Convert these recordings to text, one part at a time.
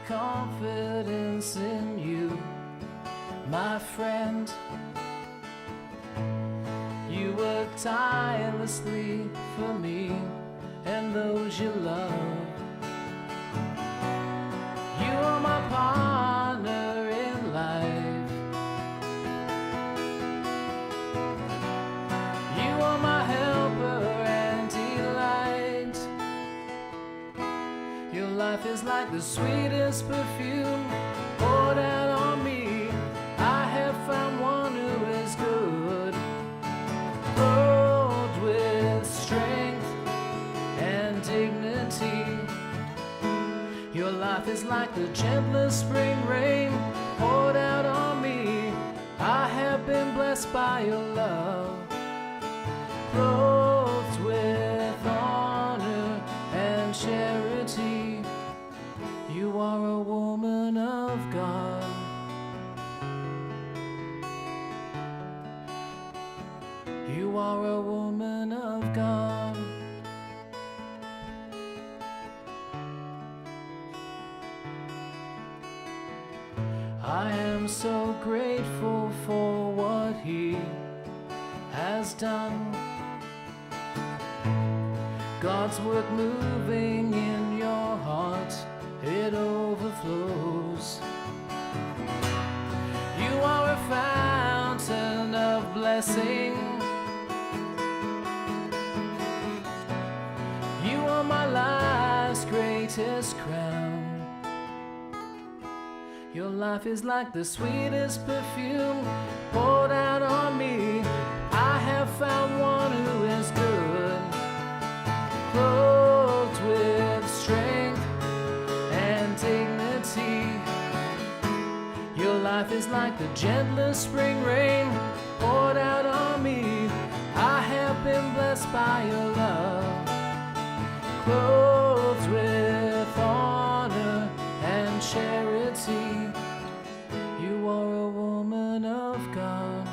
confidence in you, my friend. You work tirelessly for me and those you love. You are my partner in life. You are my helper and delight. Your life is like the sweetest perfume poured out on me. I have found one who is good, clothed with strength and dignity. Your life is like the gentlest spring rain poured out on me. I have been blessed by your love, clothed with honor and charity. You are a woman of God. You are a woman of God. I am so grateful for what he has done. God's work moving in your heart, it overflows. You are a fountain of blessing. You are my life's greatest crown. Your life is like the sweetest perfume poured out on me. I have found one who is good, clothed with strength and dignity. Your life is like the gentlest spring rain poured out on me. I have been blessed by your love, clothed with honor and charity. You are a woman of God.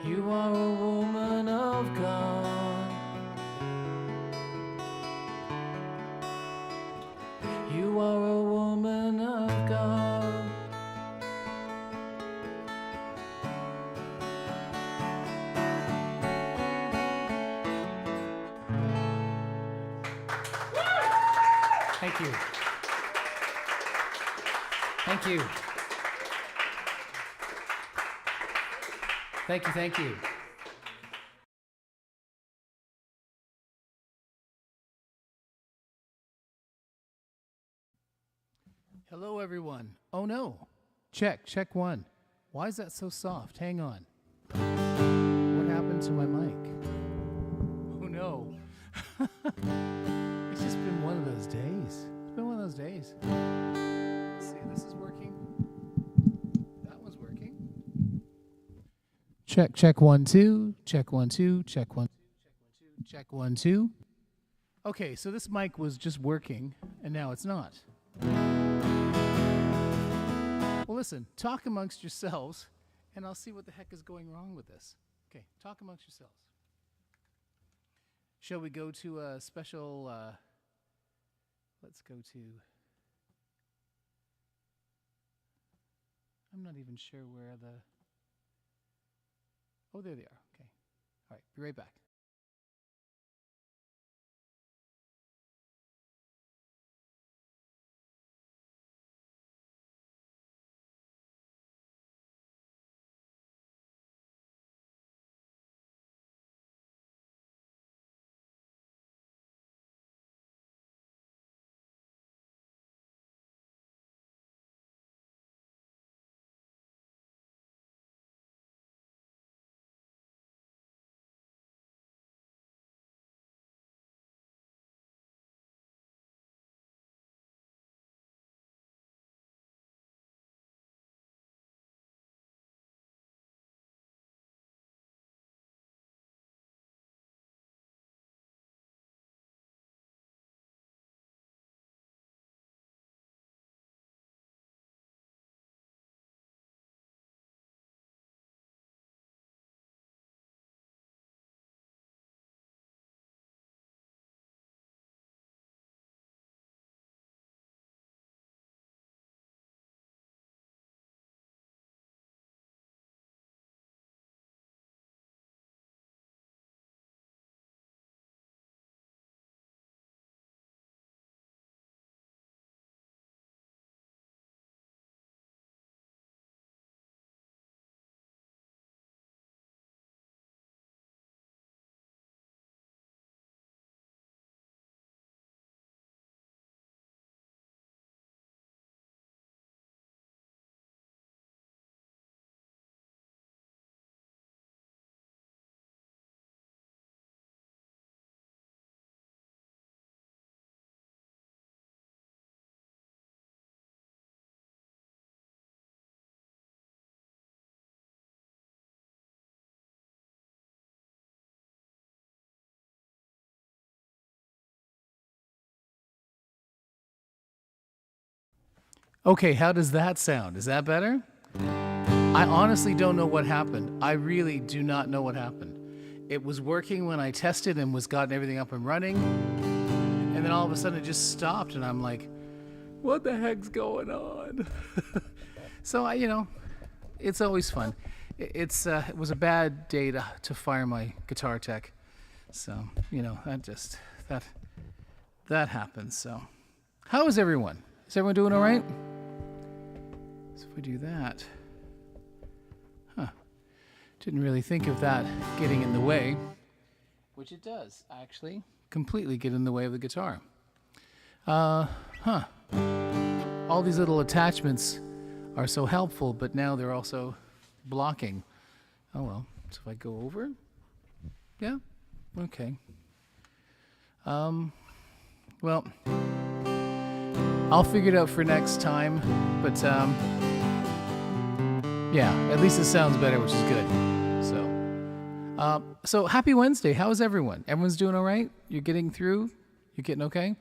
You are a woman of God. You are a woman of God. Thank you. Thank you. Thank you, thank you. Hello, everyone. Oh, no. Check one. Why is that so soft? Hang on. What happened to my mic? Oh, no. It's just been one of those days. It's been one of those days. Let's see, this is working. That one's working. Check 1 2. Check 1 2. Check 1 2. Check 1 2. Okay, so this mic was just working, and now it's not. Well, listen, talk amongst yourselves, and I'll see what the heck is going wrong with this. Okay, talk amongst yourselves. Shall we go to a special, let's go to, I'm not even sure where the, oh, there they are. Okay. All right, be right back. Okay, how does that sound? Is that better? I honestly don't know what happened. I really do not know what happened. It was working when I tested and was gotten everything up and running, and then all of a sudden it just stopped, and I'm like, what the heck's going on? So it's always fun. It was a bad day to fire my guitar tech, so that happens. So, how is everyone? Is everyone doing all right? So if we do that, didn't really think of that getting in the way, which it does actually completely get in the way of the guitar. All these little attachments are so helpful, but now they're also blocking. Oh well. So if I go over, yeah, okay. Well, I'll figure it out for next time, but yeah, at least it sounds better, which is good. So happy Wednesday. How is everyone? Everyone's doing all right? You're getting through? You're getting okay?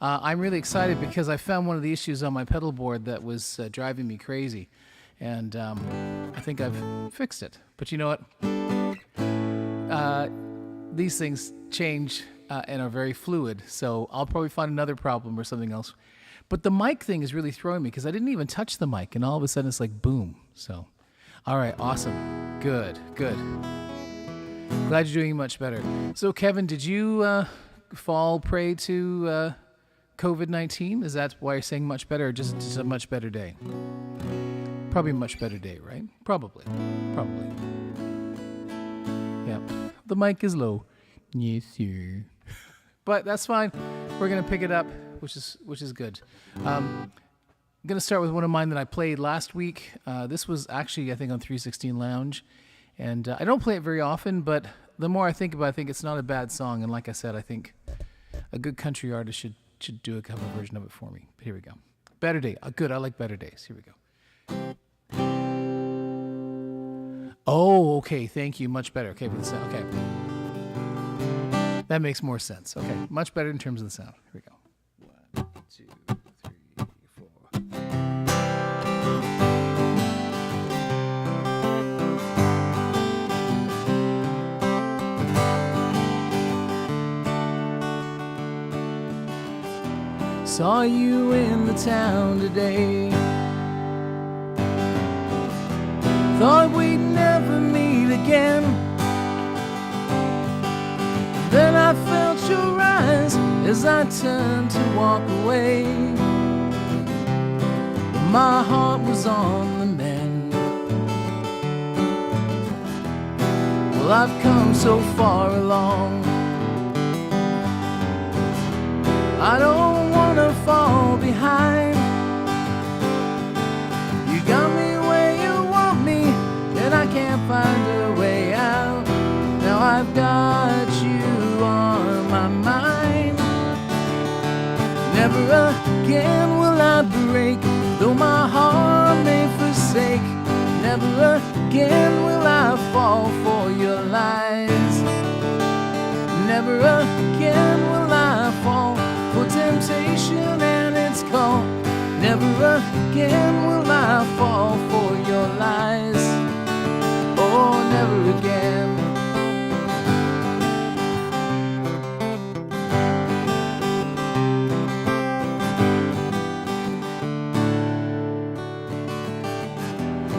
I'm really excited because I found one of the issues on my pedal board that was driving me crazy, and I think I've fixed it. But you know what? These things change and are very fluid, so I'll probably find another problem or something else. But the mic thing is really throwing me because I didn't even touch the mic, and all of a sudden it's like boom. So, all right, awesome, good. Glad you're doing much better. So, Kevin, did you fall prey to COVID-19? Is that why you're saying much better, or just a much better day? Probably a much better day, right? Probably. Yeah. The mic is low. Yes, sir. But that's fine. We're gonna pick it up, which is good. I'm gonna start with one of mine that I played last week. This was actually, I think, on 316 Lounge. And I don't play it very often, but the more I think about it, I think it's not a bad song. And like I said, I think a good country artist should do a cover version of it for me. But here we go. Better Day. Good. I like Better Days. Here we go. Oh, okay. Thank you. Much better. Okay, with the sound. Okay. That makes more sense. Okay. Much better in terms of the sound. Here we go. 1, 2, 3, 4. Saw you in the town today. Thought we'd never meet again. Then I felt your eyes as I turned to walk away. But my heart was on the mend. Well, I've come so far along. I don't wanna fall behind. You got me where you want me, and I can't find a way out. Now I've got you on my mind. Never again will I break, though my heart may forsake. Never again will I fall for your lies. Never again will I fall for temptation and its call. Never again will I fall for your lies. Oh, never again.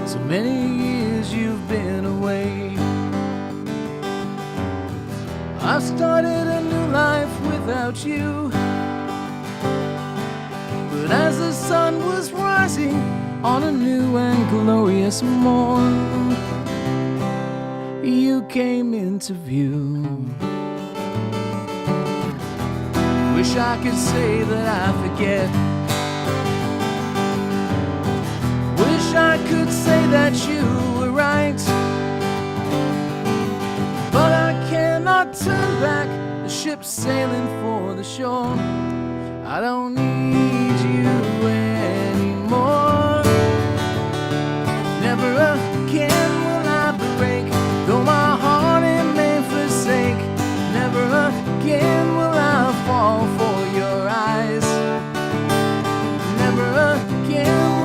So many years you've been away. I started a new life without you. But as the sun was rising on a new and glorious morn, you came into view. Wish I could say that I forget. Wish I could say that you were right. But I cannot turn back, the ship's sailing for the shore. I don't need you anymore. Never again will I break, though my heart it may forsake. Never again will I fall for your eyes. Never again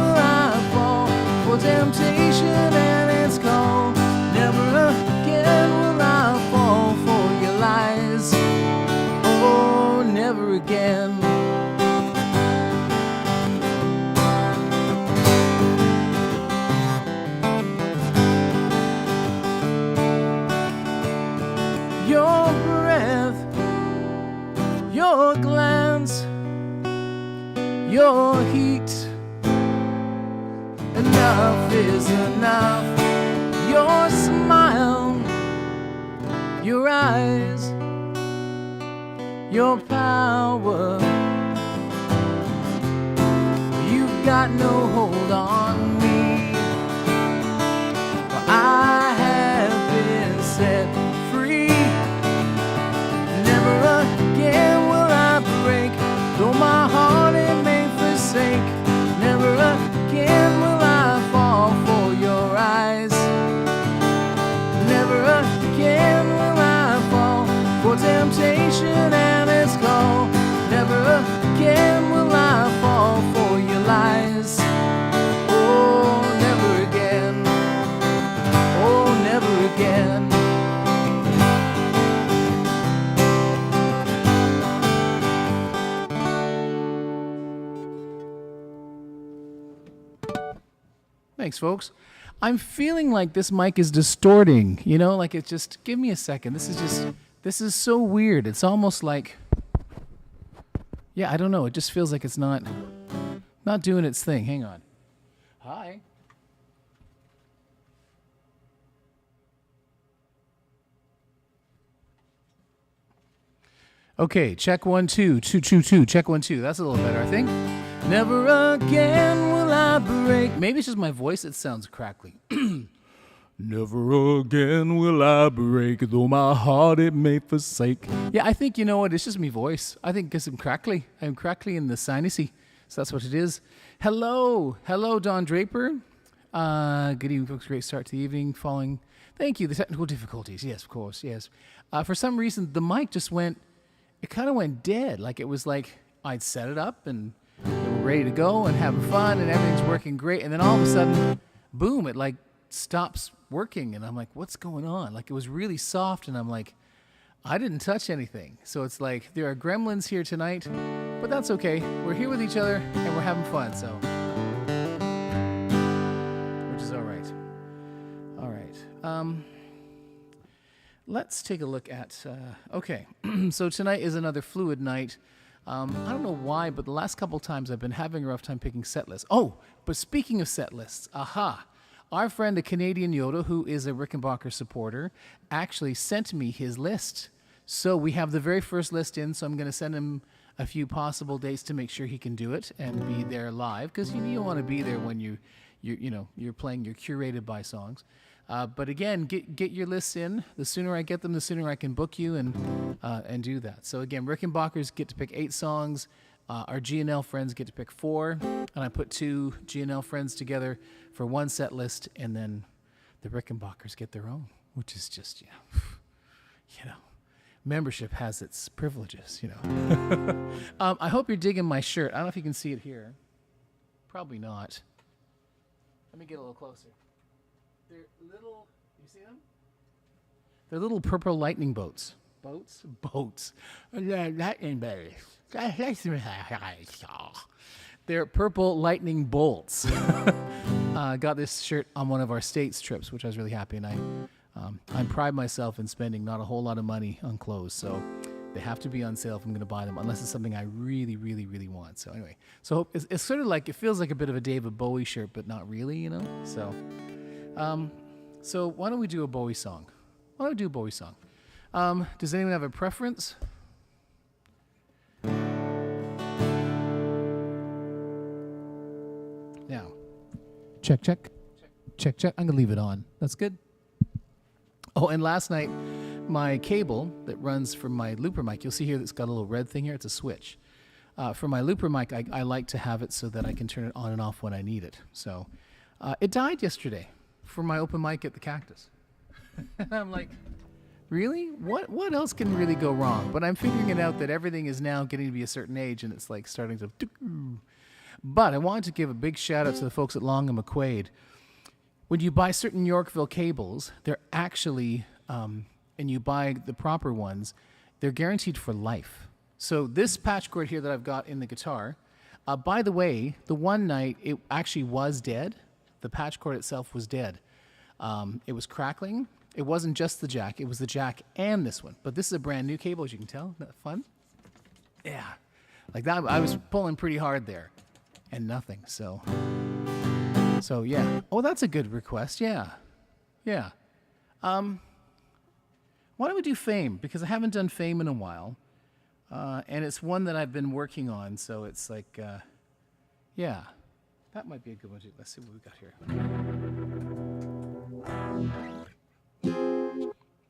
enough is enough. Your smile, your eyes, your power. You've got no hold on me. I have been set free. Never again will I break, though my heart it may forsake. Never again will I fall for your eyes. Never again will I fall for temptation and its call. Never again will I fall for your lies. Oh, never again. Oh, never again. Thanks, folks. I'm feeling like this mic is distorting, you know, like it just, give me a second. This is so weird. It's almost like, yeah, I don't know. It just feels like it's not doing its thing. Hang on. Hi. Okay, check 1 2 2 2 2. Check 1 2. That's a little better, I think. Never again will I break. Maybe it's just my voice that sounds crackly. Never again will I break, though my heart it may forsake. Yeah, I think, you know what, it's just my voice. I think because I'm crackly. I'm crackly in the sinusy. So that's what it is. Hello, Don Draper. Good evening, folks. Great start to the evening. Following, thank you. The technical difficulties. Yes, of course. Yes. For some reason, the mic just went. It kind of went dead. Like it was like I'd set it up and we were ready to go and having fun and everything's working great. And then all of a sudden, boom! It like stops working. And I'm like, what's going on? Like it was really soft. And I'm like, I didn't touch anything. So it's like there are gremlins here tonight, but that's okay. We're here with each other and we're having fun. So, which is all right. All right. Let's take a look at, okay. So tonight is another fluid night. I don't know why, but the last couple times I've been having a rough time picking set lists. Oh, but speaking of set lists, our friend, a Canadian Yoda, who is a Rickenbacker supporter, actually sent me his list. So we have the very first list in, so I'm going to send him a few possible dates to make sure he can do it and be there live, because you want to be there when you're playing your curated by songs. But again, get your lists in. The sooner I get them, the sooner I can book you and do that. So again, Rickenbackers get to pick 8 songs. Our GNL friends get to pick 4, and I put 2 GNL friends together for one set list, and then the Rickenbackers get their own, which is just, membership has its privileges, I hope you're digging my shirt. I don't know if you can see it here. Probably not. Let me get a little closer. They're little, you see them? They're little purple lightning boats. Boats. Lightning boats. They're purple lightning bolts. Got this shirt on one of our States trips, which I was really happy, and I pride myself in spending not a whole lot of money on clothes, so they have to be on sale if I'm going to buy them, unless it's something I really, really, really want. So anyway, so it's sort of like, it feels like a bit of a David Bowie shirt, but not really, So, so why don't we do a Bowie song? Does anyone have a preference? Now, check. I'm going to leave it on. That's good. Oh, and last night, my cable that runs from my looper mic, you'll see here that's got a little red thing here. It's a switch. For my looper mic, I like to have it so that I can turn it on and off when I need it. So it died yesterday for my open mic at the Cactus. And I'm like, really? What else can really go wrong? But I'm figuring it out that everything is now getting to be a certain age, and it's like starting to... But I wanted to give a big shout out to the folks at Long and McQuaid. When you buy certain Yorkville cables, they're actually, and you buy the proper ones, they're guaranteed for life. So this patch cord here that I've got in the guitar, by the way, the one night it actually was dead. The patch cord itself was dead. It was crackling. It wasn't just the jack. It was the jack and this one. But this is a brand new cable, as you can tell. Isn't that fun? Yeah. Like that, I was pulling pretty hard there. And nothing, so So yeah. Oh, that's a good request. Yeah. Yeah. Why don't we do Fame? Because I haven't done Fame in a while. And it's one that I've been working on, so it's like, yeah. That might be a good one too. Let's see what we got here.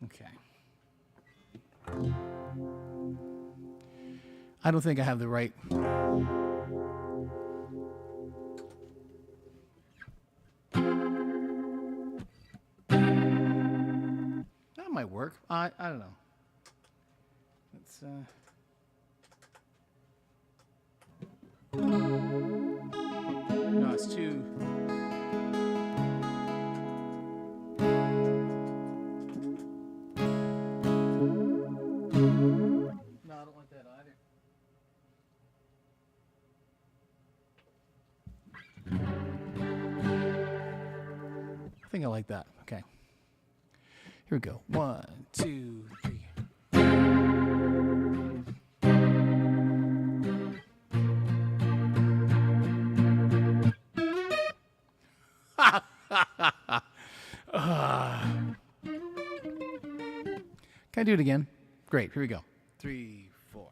Okay. I don't think I have the right... That might work. I don't know. Let's... No, it's too... No, I don't want that either. I think I like that. Okay. Here we go. 1, 2, 3. Can I do it again? Great. Here we go. 3, 4.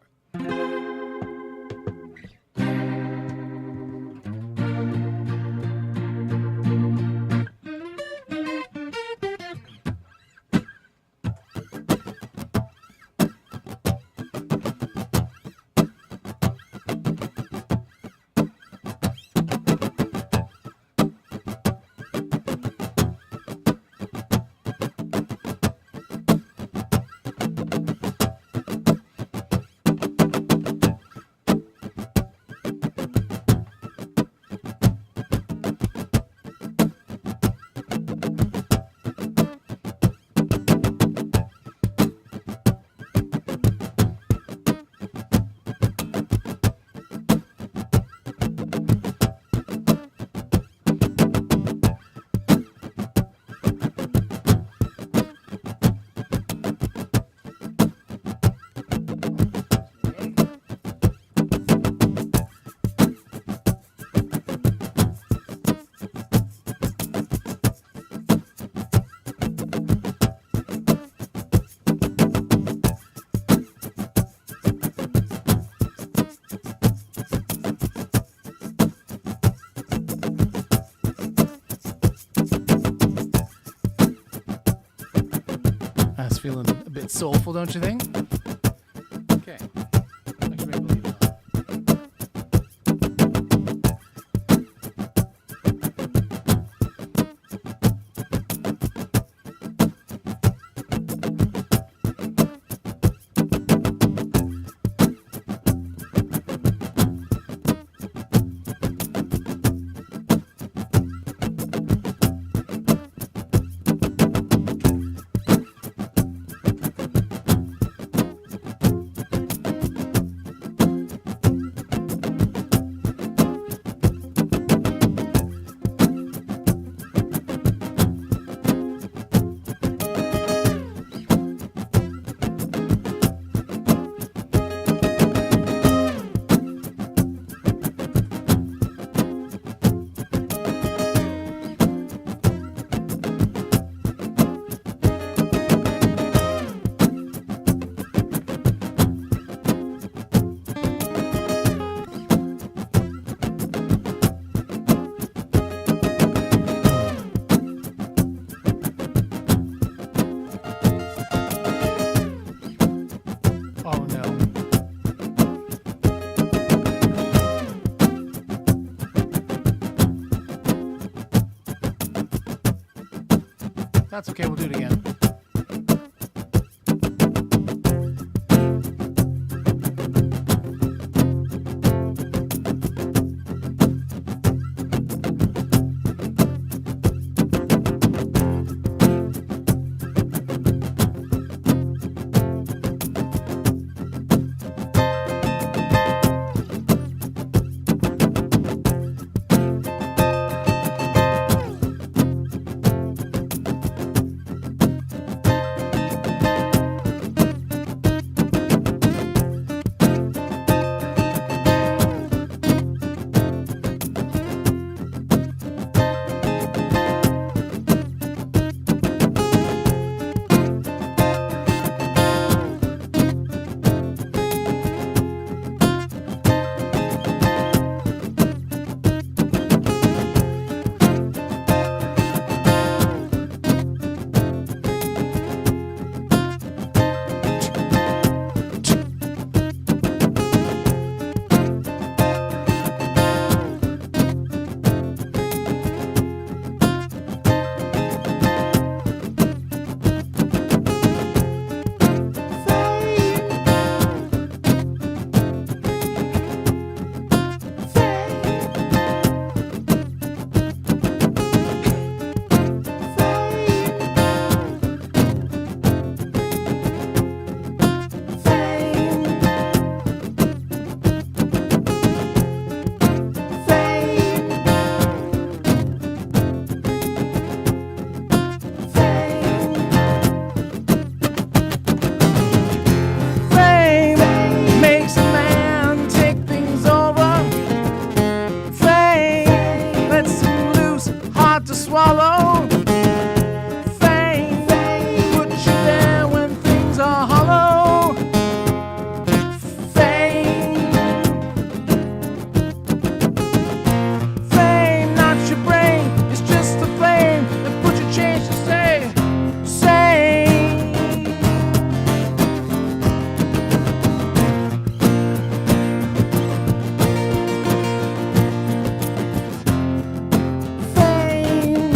That's feeling a bit soulful, don't you think? Okay. Next ring, believe it or not. That's okay, we'll do it again. hard to swallow. Fame puts you there when things are hollow. Fame, not your brain, it's just a flame that puts your change to stay sane. Fame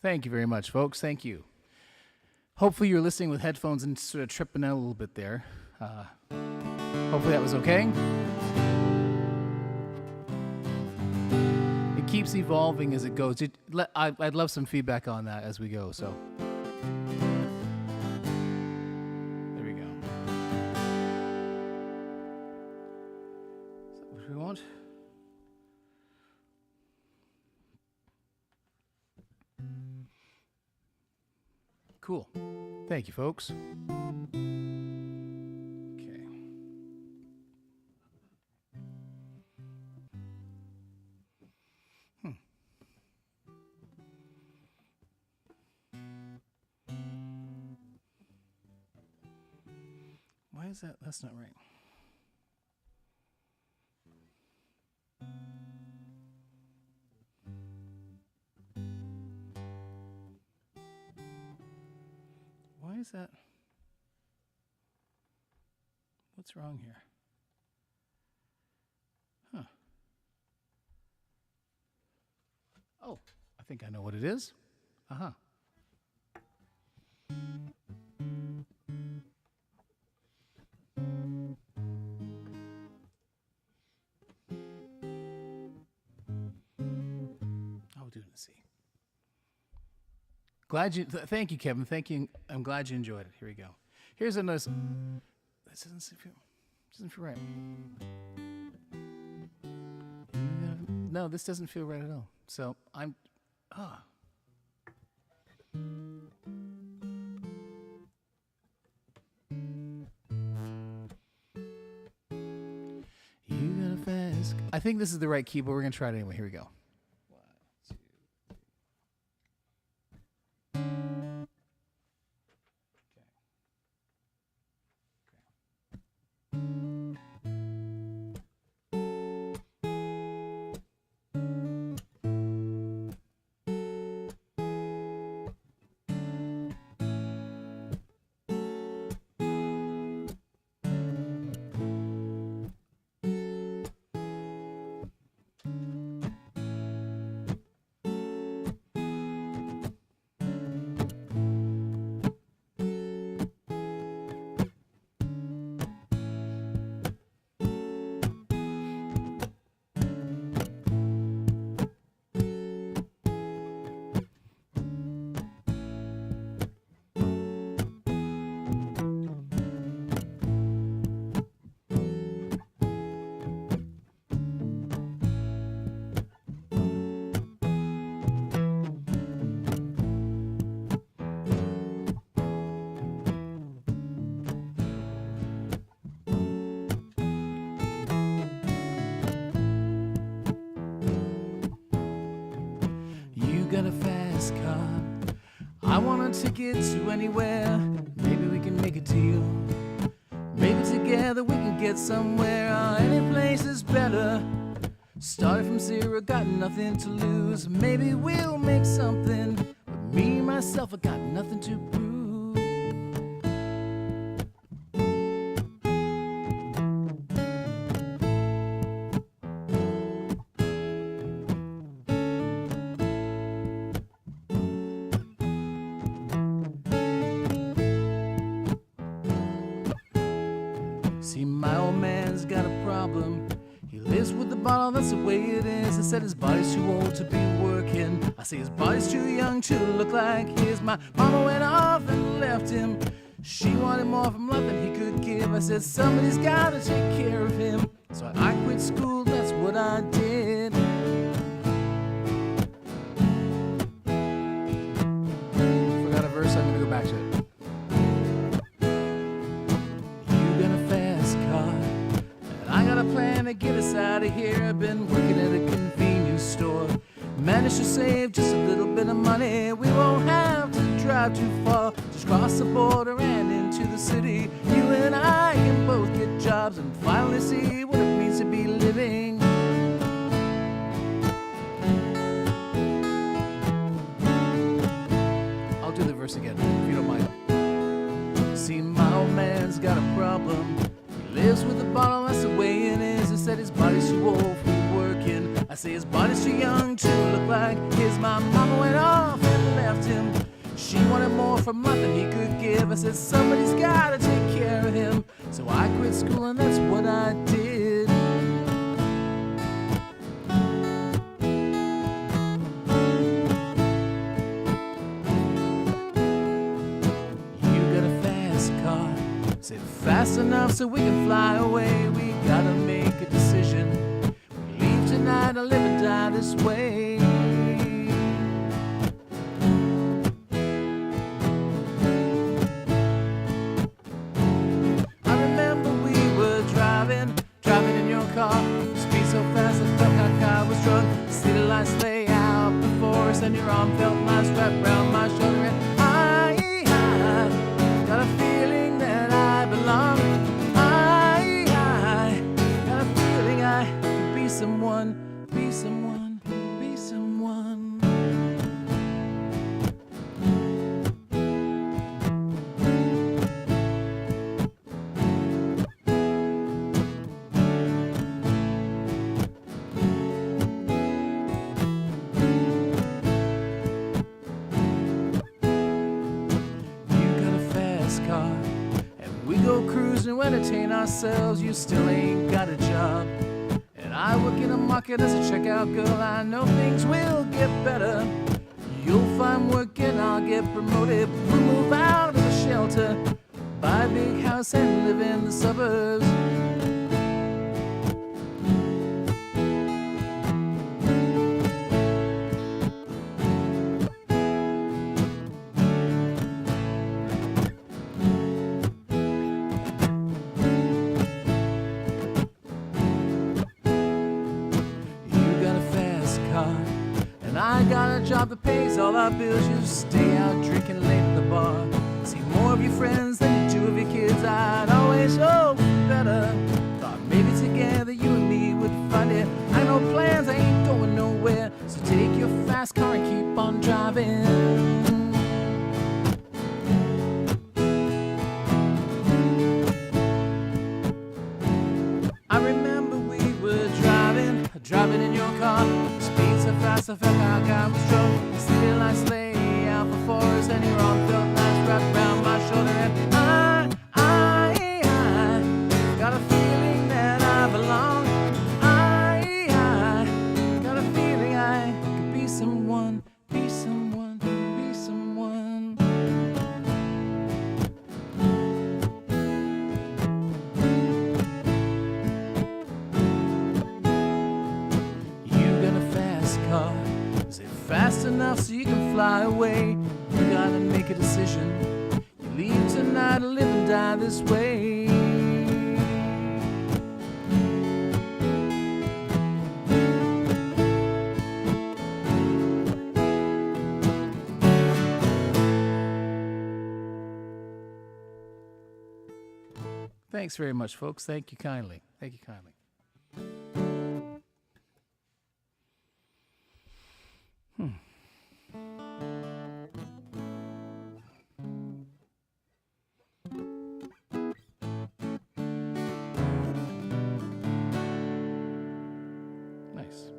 Thank you very much, folks. Thank you. Hopefully you're listening with headphones and sort of tripping out a little bit there. Hopefully that was okay. It keeps evolving as it goes. I'd love some feedback on that as we go. So there we go. Is that what we want? Cool. Thank you, folks. Okay. Why is that? That's not right. Why is that? What's wrong here? Huh. Oh, I think I know what it is. Uh-huh. I'll do it in C. Thank you, Kevin. Thank you. I'm glad you enjoyed it. Here we go. Here's a nice. This doesn't feel right. No, this doesn't feel right at all. So I'm. You got a fast. I think this is the right key, but we're gonna try it anyway. Here we go. Got a fast car. I want a ticket to anywhere. Maybe we can make a deal. Maybe together we can get somewhere. Any place is better. Started from zero, got nothing to lose. Maybe we'll make something. But me, myself, I got nothing to prove. See, my old man's got a problem. He lives with the bottle, that's the way it is. I said his body's too old to be working. I say his body's too young to look like his. My mama went off and left him. She wanted more from love than he could give. I said somebody's gotta take care of him. So I quit school, that's what I did. Forgot a verse, I'm gonna go back to it. I got a plan to get us out of here. I've been working at a convenience store. Managed to save just a little bit of money. We won't have to drive too far. Just cross the border and into the city. You and I can both get jobs and finally see what it means to be living. I'll do the verse again, if you don't mind. See, my old man's got a problem. Lives with a bottle, that's the way it is. I said his body's too old for working. I say his body's too young to look like his. My mama went off and left left him. She wanted more from life than he could give. I said, somebody's gotta take care of him. So I quit school and that's what I did. You got a fast car. Said fast enough so we can fly away. We gotta make a decision. We leave tonight or live and die this way. Speed so fast I felt like I was drunk. City lights lay out before us, and your arm felt nice wrapped around my shoulder. And I got a feeling that I belong. I got a feeling I could be someone, be someone, be someone. Cruising to entertain ourselves, you still ain't got a job. And I work in a market as a checkout girl. I know things will get better. You'll find work and I'll get promoted. We'll move out of the shelter, buy a big house and live in the suburbs. I got a job that pays all our bills. You stay out drinking late at the bar. See more of your friends than you do of your kids. I'd always hope better. Thought maybe together you and me would find it. I know plans, I ain't going nowhere. So take your fast car and keep on driving. I remember we were driving in your car. Speed so fast I felt like I was drunk. City lights lay out before us, and your arm felt nice wrapped around my shoulder. And I got a feeling that I belong. I got a feeling I could be someone, be someone, be someone. Is it fast enough so you can fly away? You gotta make a decision. You leave tonight or live and die this way. Thanks very much, folks. Thank you kindly. Thank you kindly. Nice.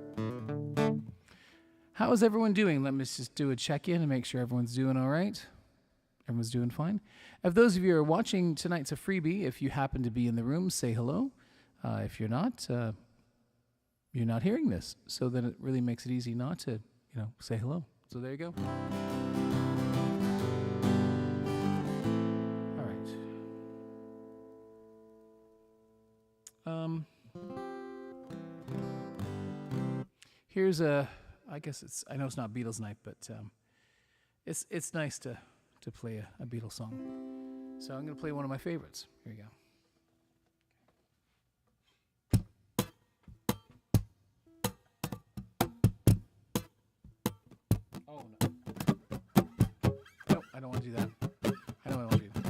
How is everyone doing? Let me just do a check-in and make sure everyone's doing all right. Everyone's doing fine. If those of you who are watching, tonight's a freebie. If you happen to be in the room, say hello. If you're not hearing this. So then it really makes it easy not to, say hello. So there you go. All right. Here's I guess I know it's not Beatles night, but it's nice to play a Beatles song. So I'm going to play one of my favorites. Here you go. Oh, no. Nope, I don't want to do that. I know I want to do that.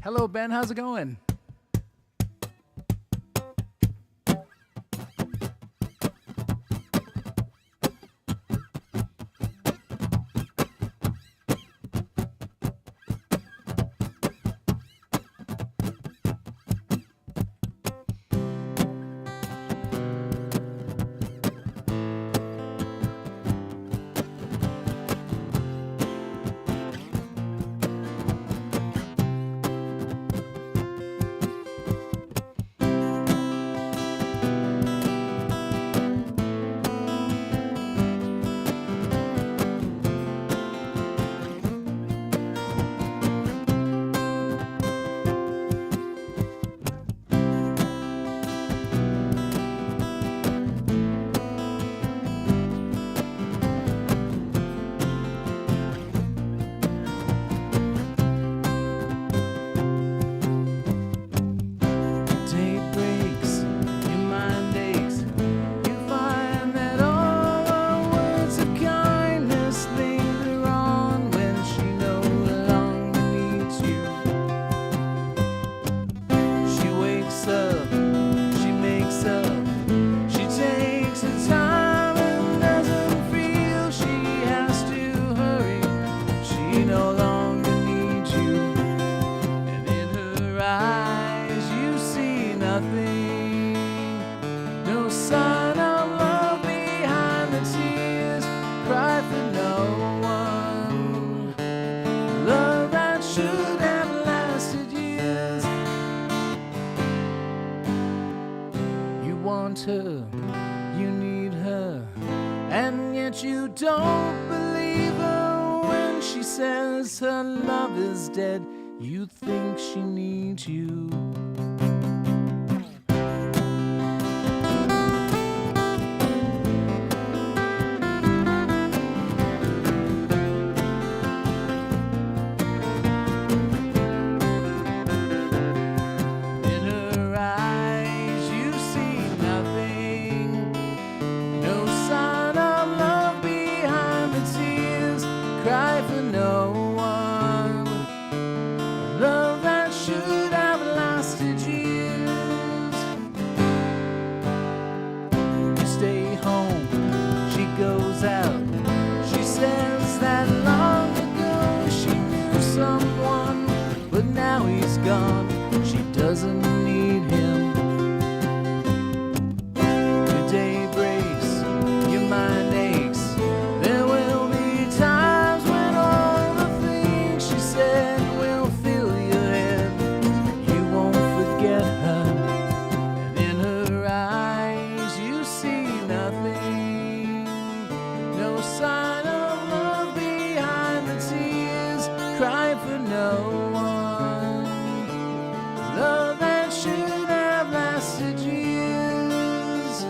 Hello, Ben. How's it going? her eyes you see nothing, no sign of love behind the tears, cry for no one, love that should have lasted years. You want her, you need her, and yet you don't believe her when she says her love is dead. You think she needs you. In her eyes you see nothing, no sign of love behind the tears, cry for no one, love that should have lasted years. You stay home, she goes out, she says that long ago she knew someone, but now he's gone, she doesn't need him. Your day breaks, your mind aches, there will be times when all the things she said will fill your head. You won't forget her, and in her eyes you see nothing, no sign of love behind the tears, cry for no one, love that should have lasted years.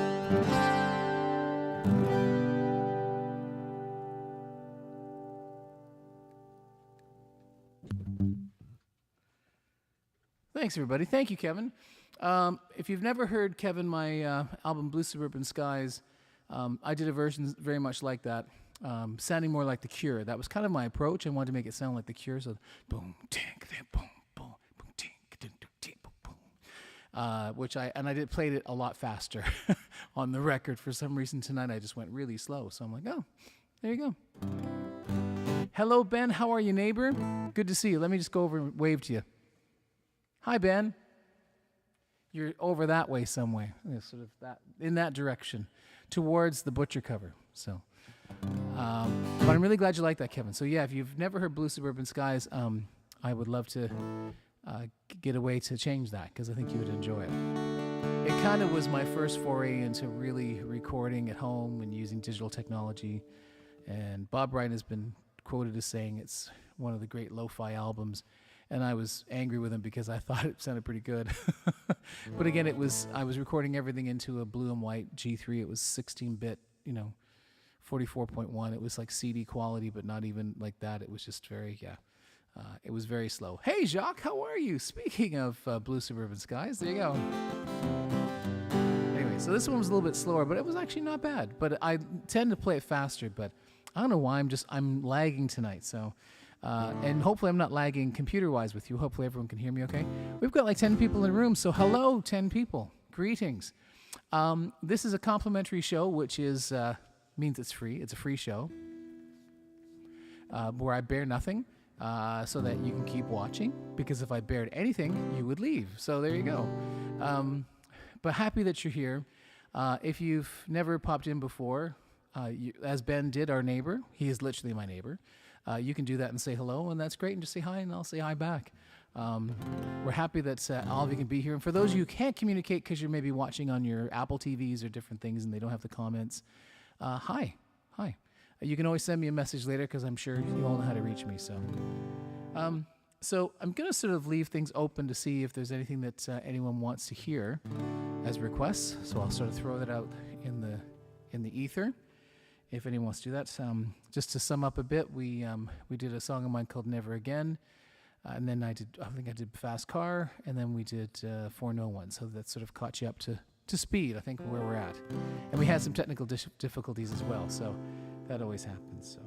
Thanks, everybody. Thank you, Kevin. If you've never heard Kevin, my album Blue Suburban Skies, I did a version very much like that, sounding more like The Cure. That was kind of my approach. I wanted to make it sound like The Cure, so boom, tink, boom, boom, boom, tink, boom, boom. Which I played it a lot faster on the record. For some reason tonight I just went really slow, so I'm like, oh, there you go. Hello, Ben. How are you, neighbor? Good to see you. Let me just go over and wave to you. Hi, Ben. You're over that way somewhere, sort of that in that direction, towards the butcher cover. So, but I'm really glad you like that, Kevin. So yeah, if you've never heard Blue Suburban Skies, I would love to get a way to change that, because I think you would enjoy it. It kind of was my first foray into really recording at home and using digital technology. And Bob Ryan has been quoted as saying it's one of the great lo-fi albums. And I was angry with him because I thought it sounded pretty good. But again, I was recording everything into a blue and white G3. It was 16-bit, 44.1. It was like CD quality, but not even like that. It was just very, it was very slow. Hey, Jacques, how are you? Speaking of Blue Suburban Skies, there you go. Anyway, so this one was a little bit slower, but it was actually not bad. But I tend to play it faster, but I don't know why. I'm lagging tonight, so... and hopefully I'm not lagging computer-wise with you. Hopefully everyone can hear me okay. We've got like 10 people in the room, so hello, 10 people. Greetings. This is a complimentary show, which is means it's free. It's a free show where I bear nothing so that you can keep watching, because if I bared anything, you would leave. So there you go. But happy that you're here. If you've never popped in before, as Ben did, our neighbor, he is literally my neighbor. You can do that and say hello, and that's great, and just say hi, and I'll say hi back. We're happy that all of you can be here. And for those of you who can't communicate because you're maybe watching on your Apple TVs or different things and they don't have the comments, hi. You can always send me a message later, because I'm sure you all know how to reach me. So I'm going to sort of leave things open to see if there's anything that anyone wants to hear as requests. So I'll sort of throw that out in the ether, if anyone wants to do that. Just to sum up a bit, we did a song of mine called Never Again, and then I think I did Fast Car, and then we did For No One. So that sort of caught you up to speed, I think, where we're at. And we had some technical difficulties as well, so that always happens. So,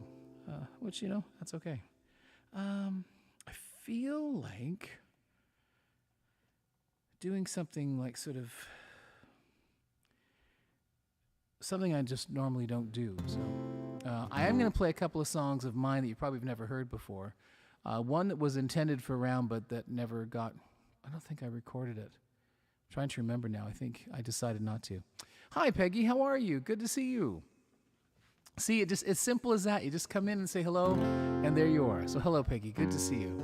which, that's okay. I feel like doing something like sort of something I just normally don't do. So I am going to play a couple of songs of mine that you probably have never heard before. One that was intended for Round, but that never got I don't think I recorded it. I'm trying to remember now. I think I decided not to. Hi, Peggy. How are you? Good to see you. See, it's as simple as that. You just come in and say hello, and there you are. So hello, Peggy. Good to see you.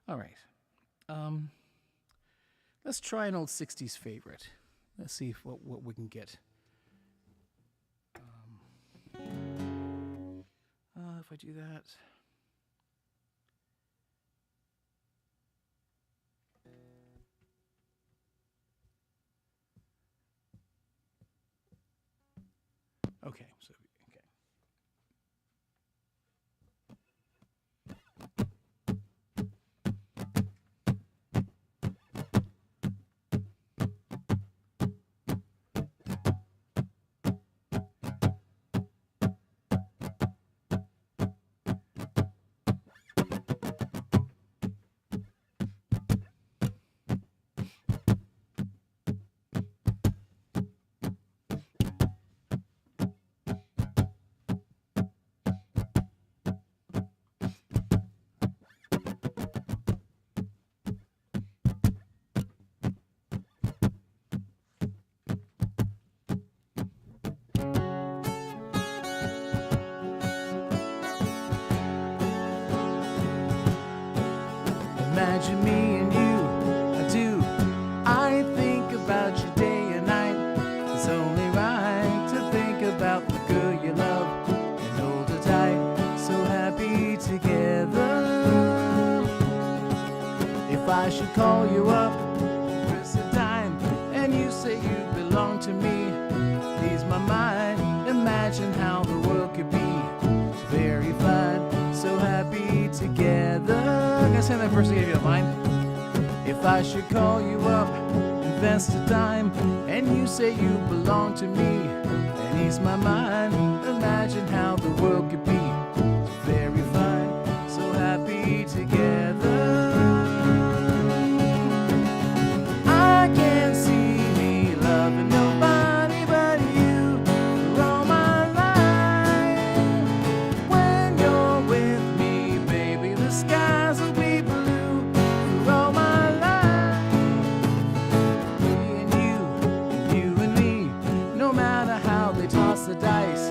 All right. Let's try an old 60s favorite. Let's see what we can get. If I do that. Okay, so okay. Imagine me and you, I do. I think about you day and night. It's only right to think about the girl you love and hold her tight. So happy together. If I should call you up, press a dime, and you say you belong to me, ease my mind. Imagine how the world could be very fine. So happy together. I'm gonna send that person if you don't mind. If I should call you up, invest a dime, and you say you belong to me, and ease my mind. Imagine how the world could be very fine. So happy together. I can't see me loving nobody but you for all my life. When you're with me, baby, the skies will be blue for all my life. Me and you and me, no matter how they toss the dice,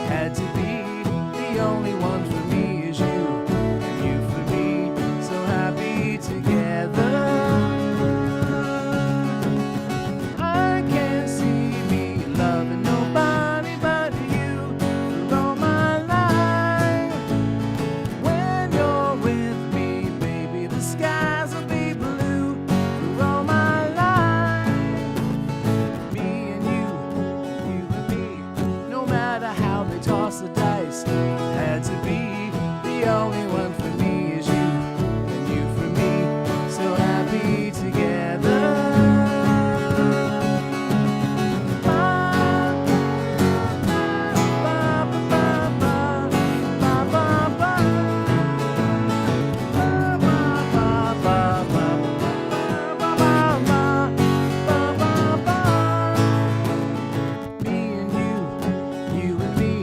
had to be the only one for me is you, and you for me, so happy together. I can't see me loving nobody but you for all my life. When you're with me, baby, the skies will be blue for all my life. Me and me, no matter how they toss the dice, had to be the only one for me is you, and you for me, so happy together. Me and you and me,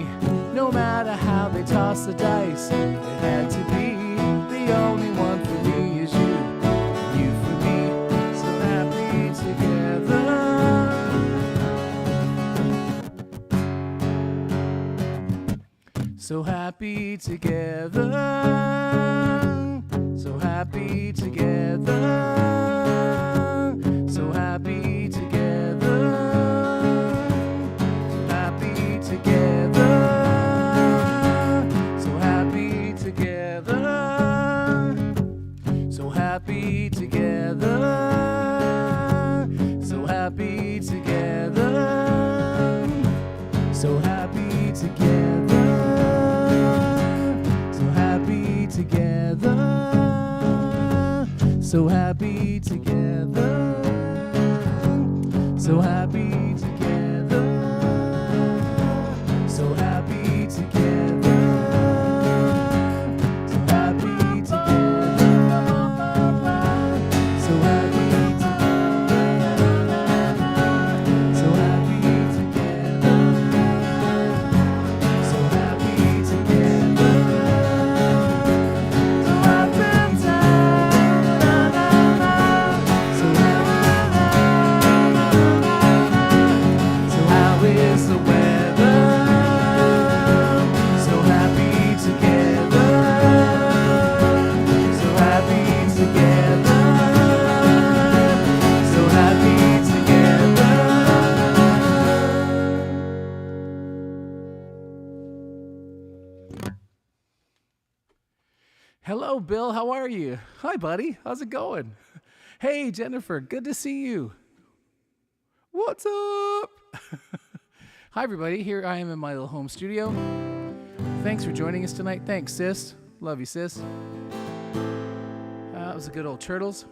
no matter how they toss the dice, it had to be the only one for me is you, and you for me, so happy together. So happy together. So happy together. So happy together. So happy together. So happy together. So happy together. So happy together. So happy together. So happy together. So happy together. So happy together. So happy together. So happy together. So happy together. So happy together. So happy together. Hello, Bill. How are you? Hi, buddy. How's it going? Hey, Jennifer. Good to see you. What's up? Hi, everybody. Here I am in my little home studio. Thanks for joining us tonight. Thanks, sis. Love you, sis. That was a good old Turtles.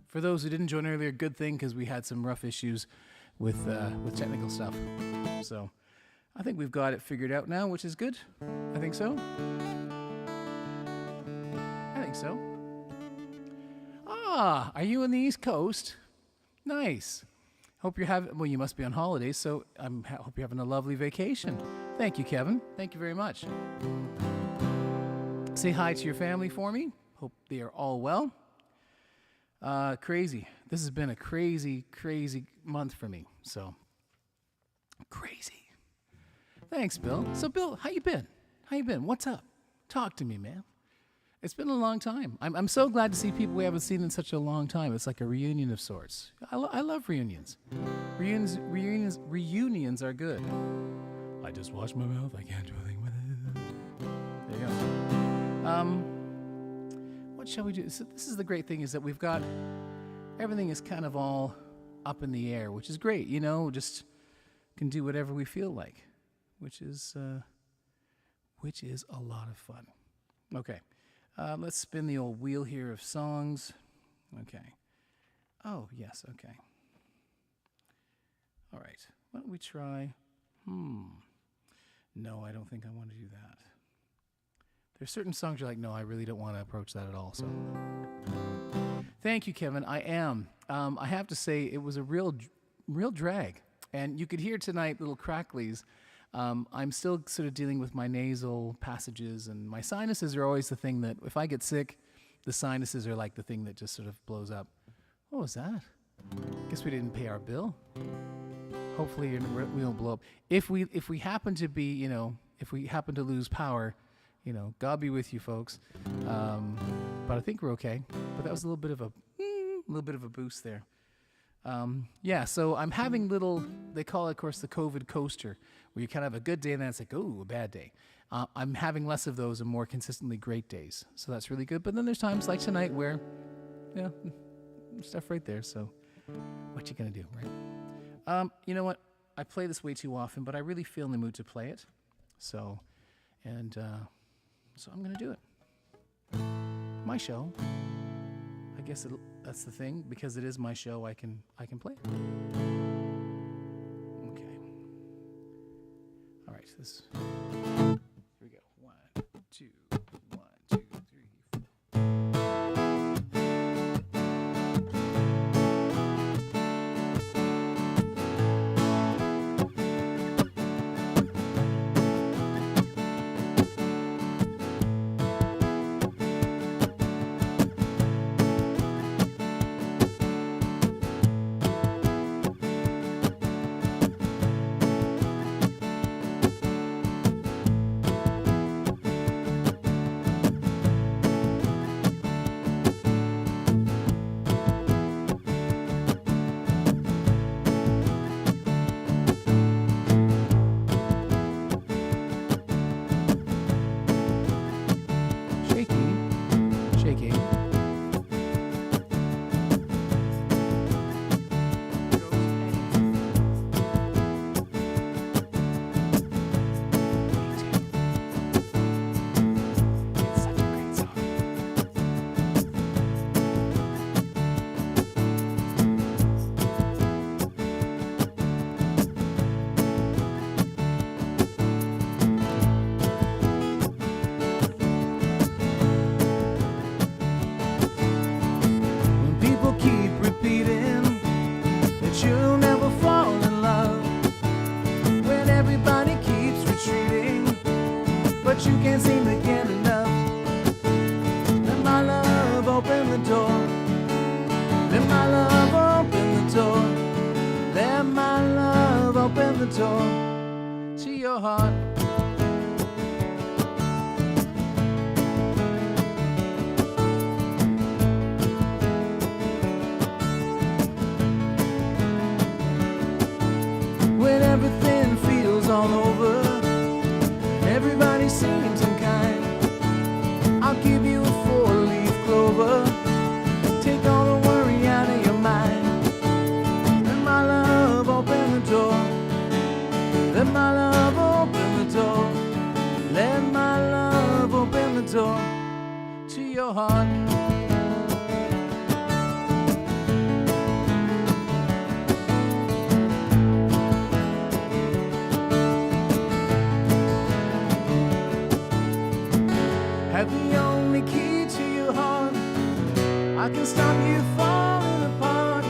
For those who didn't join earlier, good thing, because we had some rough issues with technical stuff. So I think we've got it figured out now, which is good. I think so. So, are you on the East Coast? Nice. Hope you're having, well, you must be on holidays, so I hope you're having a lovely vacation. Thank you, Kevin. Thank you very much. Say hi to your family for me. Hope they are all well. Crazy. This has been a crazy, crazy month for me, so crazy. Thanks, Bill. So, Bill, how you been? How you been? What's up? Talk to me, man. It's been a long time. I'm so glad to see people we haven't seen in such a long time. It's like a reunion of sorts. I love reunions. Reunions are good. I just washed my mouth. I can't do a thing with it. There you go. What shall we do? So this is the great thing, is that we've got, everything is kind of all up in the air, which is great. You know, just can do whatever we feel like, which is a lot of fun. Okay. Let's spin the old wheel here of songs. Okay. Oh, yes, okay. All right. Why don't we try? No, I don't think I want to do that. There's certain songs you're like, no, I really don't want to approach that at all. So, thank you, Kevin. I am. I have to say, it was a real drag. And you could hear tonight little cracklies. I'm still sort of dealing with my nasal passages, and my sinuses are always the thing that, if I get sick, the sinuses are like the thing that just sort of blows up. What was that? Guess we didn't pay our bill. Hopefully we don't blow up. If we happen to be, you know, if we happen to lose power, you know, God be with you, folks. But I think we're okay. But that was a little bit of a boost there. Yeah, so I'm having little, they call it, of course, the COVID coaster, where you kind of have a good day and then it's like, oh, a bad day. I'm having less of those and more consistently great days. So that's really good. But then there's times like tonight where, yeah, stuff right there. So what you going to do, right? You know what? I play this way too often, but I really feel in the mood to play it. So I'm going to do it. My show. I guess that's the thing, because it is my show. I can play it. Okay. All right. Here we go. 1, 2, 1, 2, 3, 4. You can't seem to get enough. Let my love open the door. Let my love open the door. Let my love open the door to your heart. When everything feels all over, everybody seems unkind. door to your heart. Have the only key to your heart. I can stop you falling apart.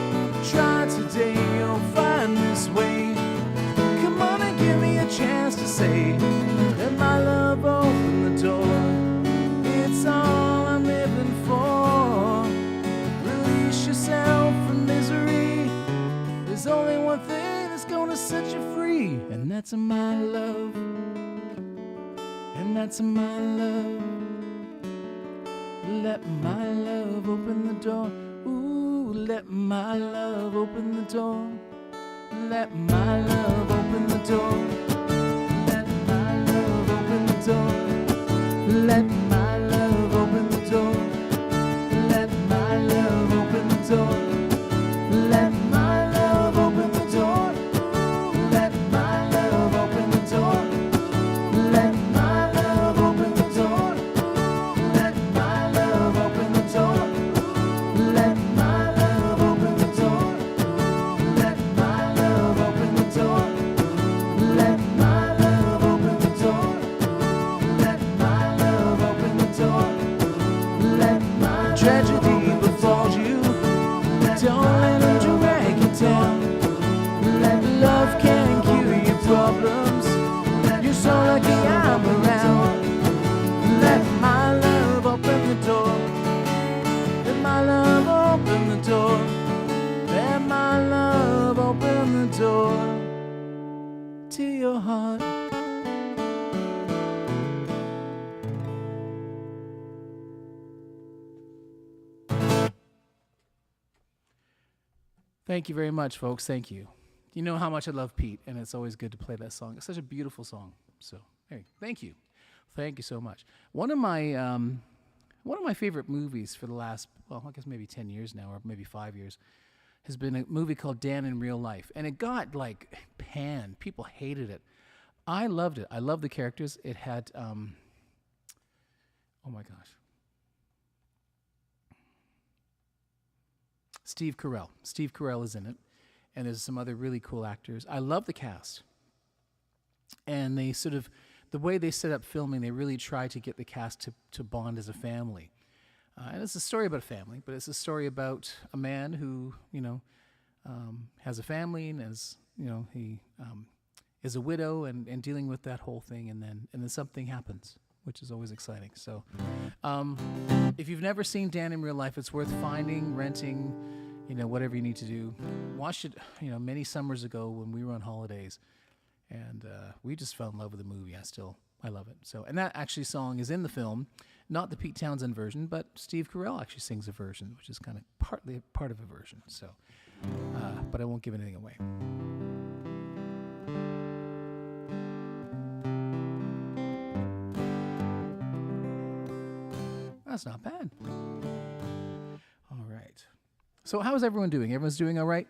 Try today, you'll find this way. Come on and give me a chance to say, let my love open the door. It's all I'm living for. Release yourself from misery. There's only one thing that's gonna set you free, and that's my love. And that's my love. Let my love open the door. Ooh, let my love open the door. Let my love open the door. Let my love open the door. Let my love open the door. Let my love open the door. Let my love open the door. Let my love open the door. Let my love open the door. Let my love open the door. Let my love open the door. Let my love open the door. Let my love open the door. Let my love open the door. Let my tragedy befall you. Don't let it drag you down. Let love can cure your problems. You're so lucky I'm around. Let my love open the door. Let my love open the door. Let my love open the door to your heart. Thank you very much, folks. Thank you. You know how much I love Pete, and it's always good to play that song. It's such a beautiful song. So, hey, thank you. Thank you so much. One of my favorite movies for the last, well, I guess maybe 10 years now, or maybe 5 years, has been a movie called Dan in Real Life. And it got, like, panned. People hated it. I loved it. I loved the characters. It had, oh my gosh. Steve Carell. Steve Carell is in it. And there's some other really cool actors. I love the cast. And they sort of, the way they set up filming, they really try to get the cast to bond as a family. And it's a story about a family, but it's a story about a man who, has a family and he is a widow and dealing with that whole thing, and then something happens, which is always exciting. So if you've never seen Dan in Real Life, it's worth finding, renting, whatever you need to do. Watched it, many summers ago when we were on holidays, and we just fell in love with the movie. I love it. So, and that actually song is in the film, not the Pete Townshend version, but Steve Carell actually sings a version, which is kind of partly part of a version. So, but I won't give anything away. That's not bad. All right. So how's everyone doing? Everyone's doing all right?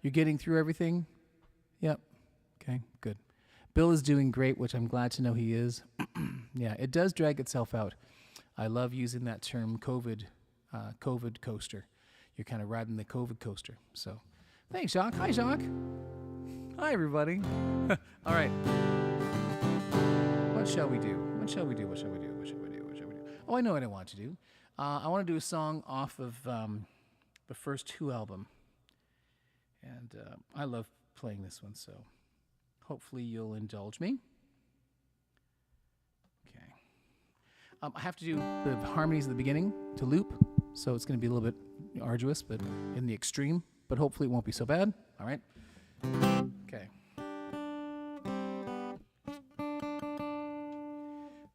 You're getting through everything? Yep. Okay, good. Bill is doing great, which I'm glad to know he is. Yeah, it does drag itself out. I love using that term, COVID coaster. You're kind of riding the COVID coaster. So thanks, Jacques. Hi, Jacques. Hi, everybody. All right. What shall we do? What shall we do? What shall we do? What shall we do? What shall we do? Oh, I know what I want to do. I want to do a song off of the first Who album. And I love playing this one, so hopefully you'll indulge me. Okay. I have to do the harmonies at the beginning to loop, so it's going to be a little bit arduous, but in the extreme, but hopefully it won't be so bad. All right? Okay.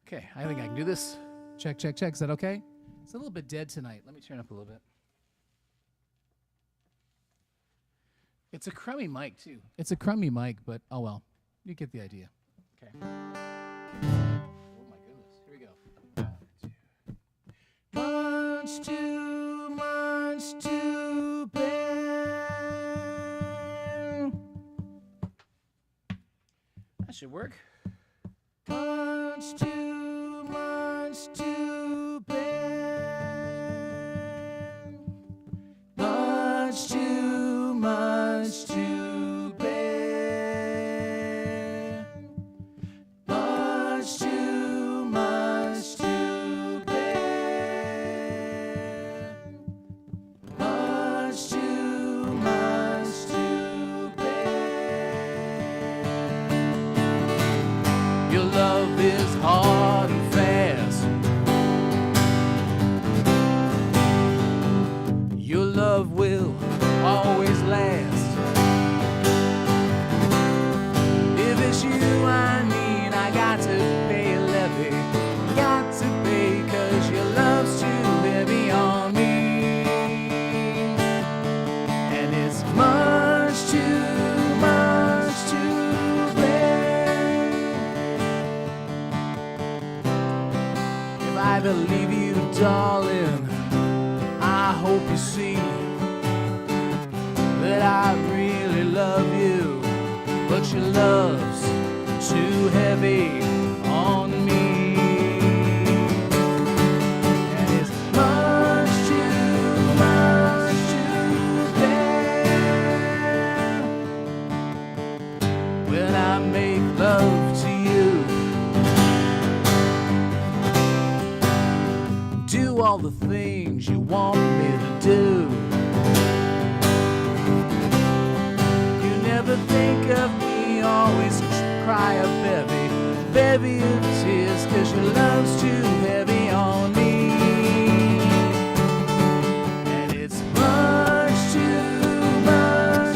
Okay, I think I can do this. Check, check, check. Is that okay? It's a little bit dead tonight. Let me turn up a little bit. It's a crummy mic, too. It's a crummy mic, but oh well. You get the idea. Okay. Oh, my goodness. Here we go. Much too bad. That should work. Much too either leave you, darling. I hope you see that I really love you, but your love's too heavy on me. And it's much too bad when I make love to you. Do all the things you want me to do. You never think of me, always cry a bevy of tears, 'cause your love's too heavy on me. And it's much too bad.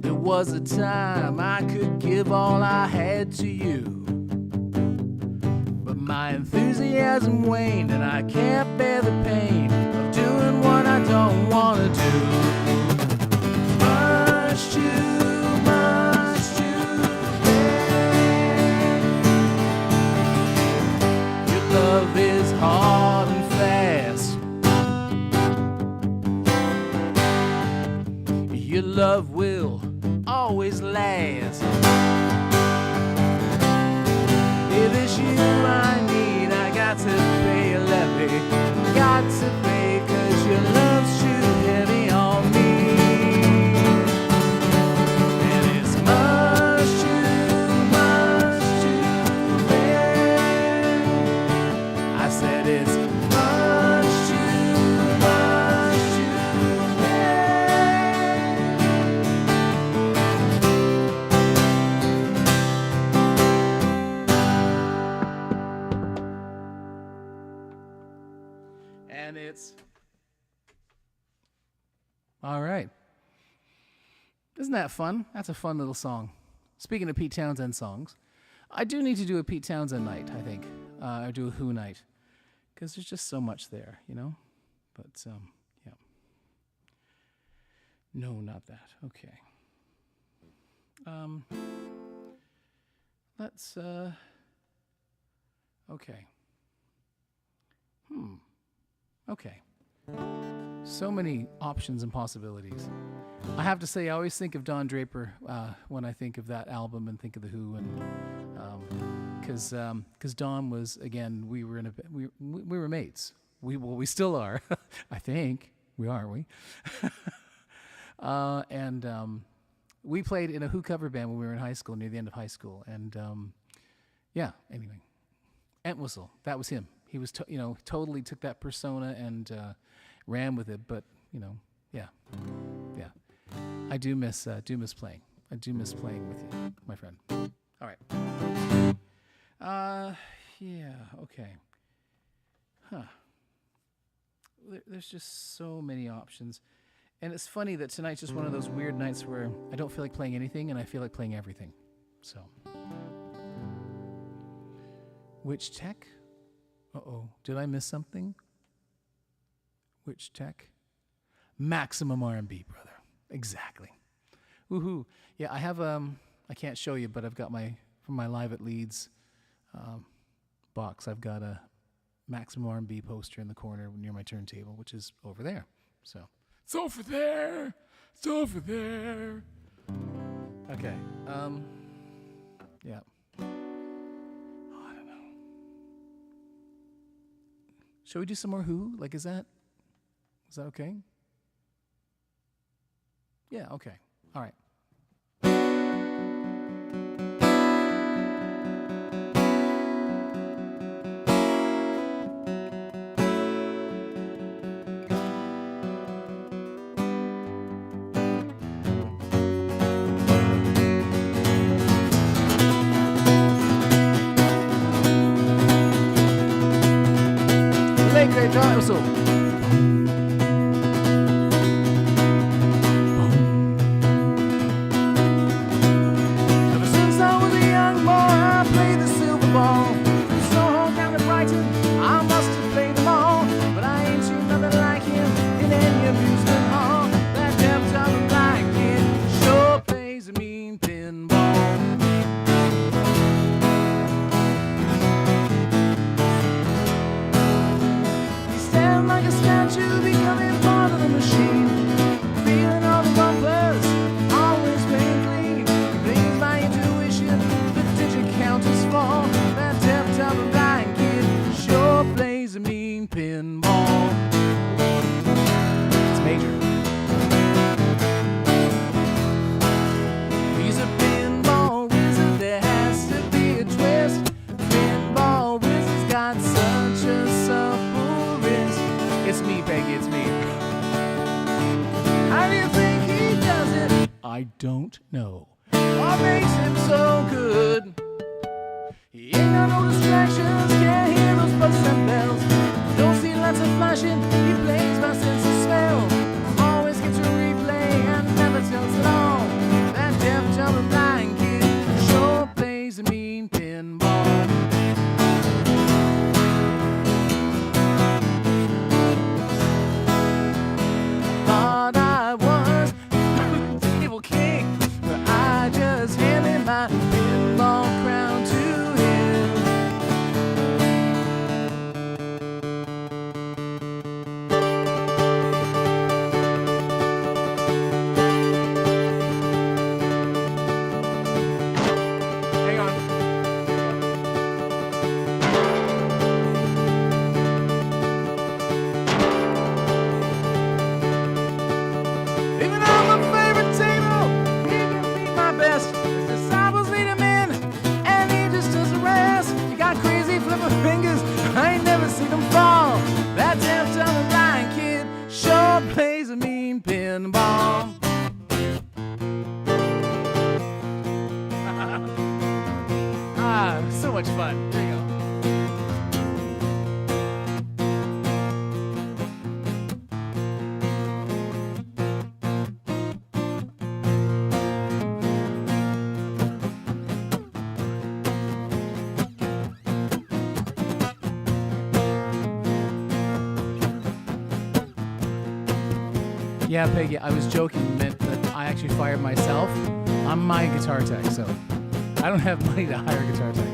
There was a time I could give all I had to you, my enthusiasm waned, and I can't bear the pain of doing what I don't want to do. Much too bad. Your love is hard and fast. Your love will always last. If it's you I need, I got to pay a levy. Got to pay, 'cause your love's too heavy on me. And it's much too bad. I said it's much too and it's all right. Isn't that fun? That's a fun little song. Speaking of Pete Townshend songs, I do need to do a Pete Townshend night, I think, or do a Who night, because there's just so much there, you know. But yeah. No, not that. Okay. Let's. Okay. Okay. So many options and possibilities. I have to say, I always think of Don Draper when I think of that album and think of the Who, and because Don was, again, we were mates. We still are. I think we are, aren't we? And we played in a Who cover band when we were in high school, near the end of high school, and yeah. Anyway, Entwistle, that was him. He was, totally took that persona and ran with it. But yeah. I do miss playing. I do miss playing with you, my friend. All right. Yeah. Okay. There's just so many options, and it's funny that tonight's just one of those weird nights where I don't feel like playing anything, and I feel like playing everything. So, which tech? Uh-oh, did I miss something? Which tech? Maximum R&B, brother. Exactly. Woohoo. Yeah, I have, I can't show you, but I've got from my Live at Leeds box, I've got a Maximum R&B poster in the corner near my turntable, which is over there. So, it's over there. It's over there. Okay. Yeah. Shall we do some more Who? Like, is that okay? Yeah, okay. All right. Great John Whistle. Ever since I was a young boy, I played the silver ball. From Soho down to Brighton, I must have played them all. But I ain't seen nothing like him in any amusement hall. That deaf tongue black kid sure plays a mean pinball. don't know what makes him so good. He ain't got no distractions, can't hear those buzzes and bells. Don't see lots of flashing, he plays by sense of smell. Always gets a replay and never tells it all. That deaf, dumb, and blind kid sure plays a mean pinball. Thought I was the evil king, but I just handed my pinball crown to him. Hang on. Even on the favorite table, he can be my best. His disciples lead him in, and he just does the rest. He got crazy flipping fingers, I ain't never seen him fall. That deaf, dumb, and blind kid sure plays a mean pinball. So much fun. There you go. Yeah, Peggy, I was joking that I actually fired myself. I'm my guitar tech, so I don't have money to hire a guitar tech.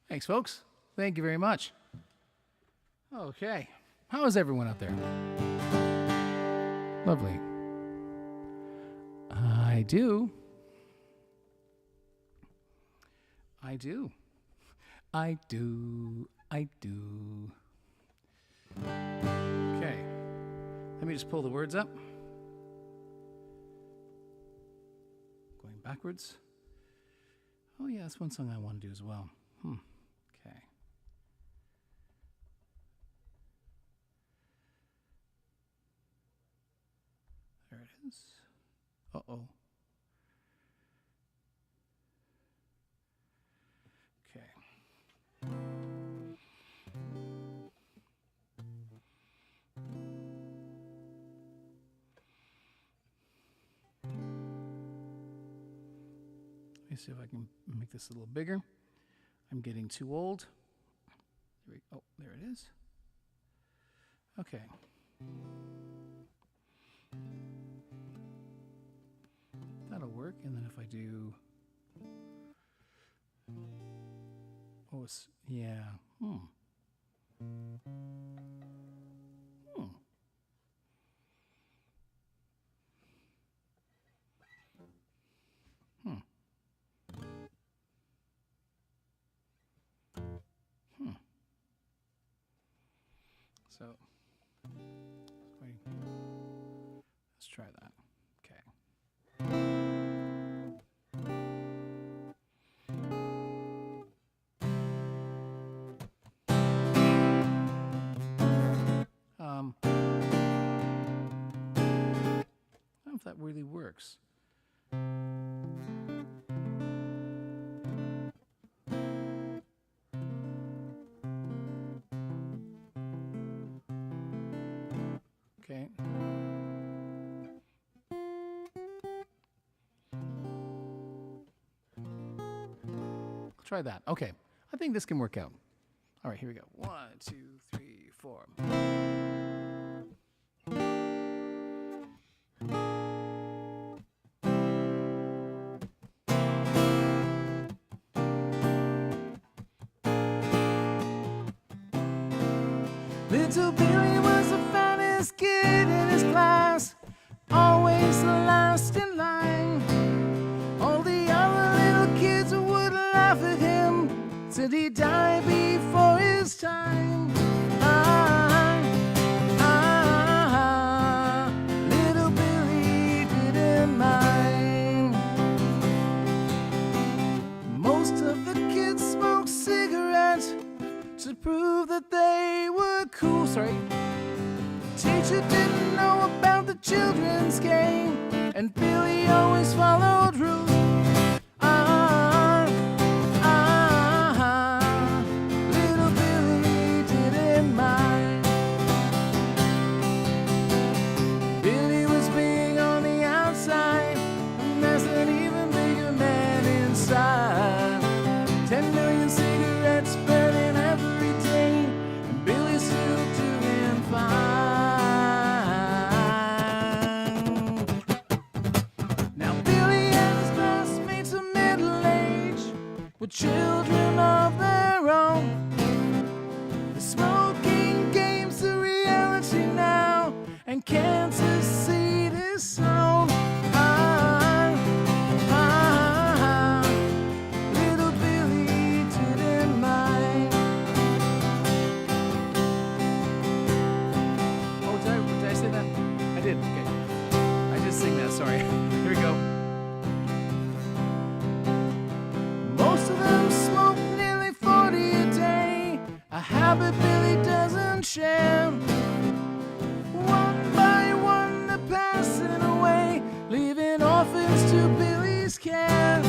Thanks, folks. Thank you very much. Okay. How is everyone out there? Lovely. I do. Okay. Let me just pull the words up. Going backwards. Oh, yeah, that's one song I want to do as well. Okay. There it is. Uh-oh. Okay. Let me see if I can make this a little bigger. I'm getting too old. Oh, there it is. Okay. That'll work. And then if I do... Oh, it's... Yeah. So, let's try that. Okay. I don't know if that really works. Okay. Try that. Okay. I think this can work out. All right, here we go. 1, 2, 3, 4. Little Billy was the fattest kid in his class, always the last in line. All the other little kids would laugh at him, said he'd die before his time. Little Billy didn't mind. Most of the kids smoked cigarettes to prove that they were cool. Sorry. Teacher didn't know about the children's game, and Billy always followed rules. Little Billy didn't mind. Billy was big on the outside, and there's an even bigger man inside. 10 million cigarettes burning every day, and Billy's still doing fine. Now Billy and his classmates are middle-aged, with children of their own. The smoking game's the reality now, and Kansas seed is sown. Little Billy didn't mind. Oh, did I say that? I did. Okay. I just sing that. Sorry. Here we go. Most of them smoke nearly 40 a day, a habit Billy doesn't share. One by one they're passing away, leaving orphans to Billy's care.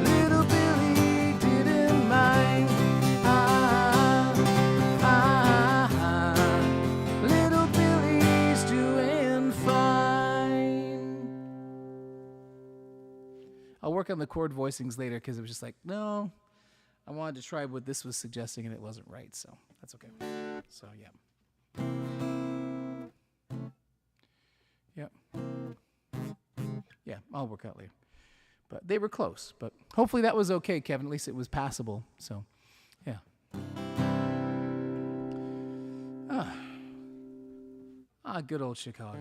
Little Billy didn't mind. Little Billy's doing fine. I'll work on the chord voicings later because it was just like, no, I wanted to try what this was suggesting and it wasn't right, so that's okay. So, yeah. Yep. Yeah, I'll work out later. But they were close, but hopefully that was okay, Kevin. At least it was passable, so, yeah. Good old Chicago.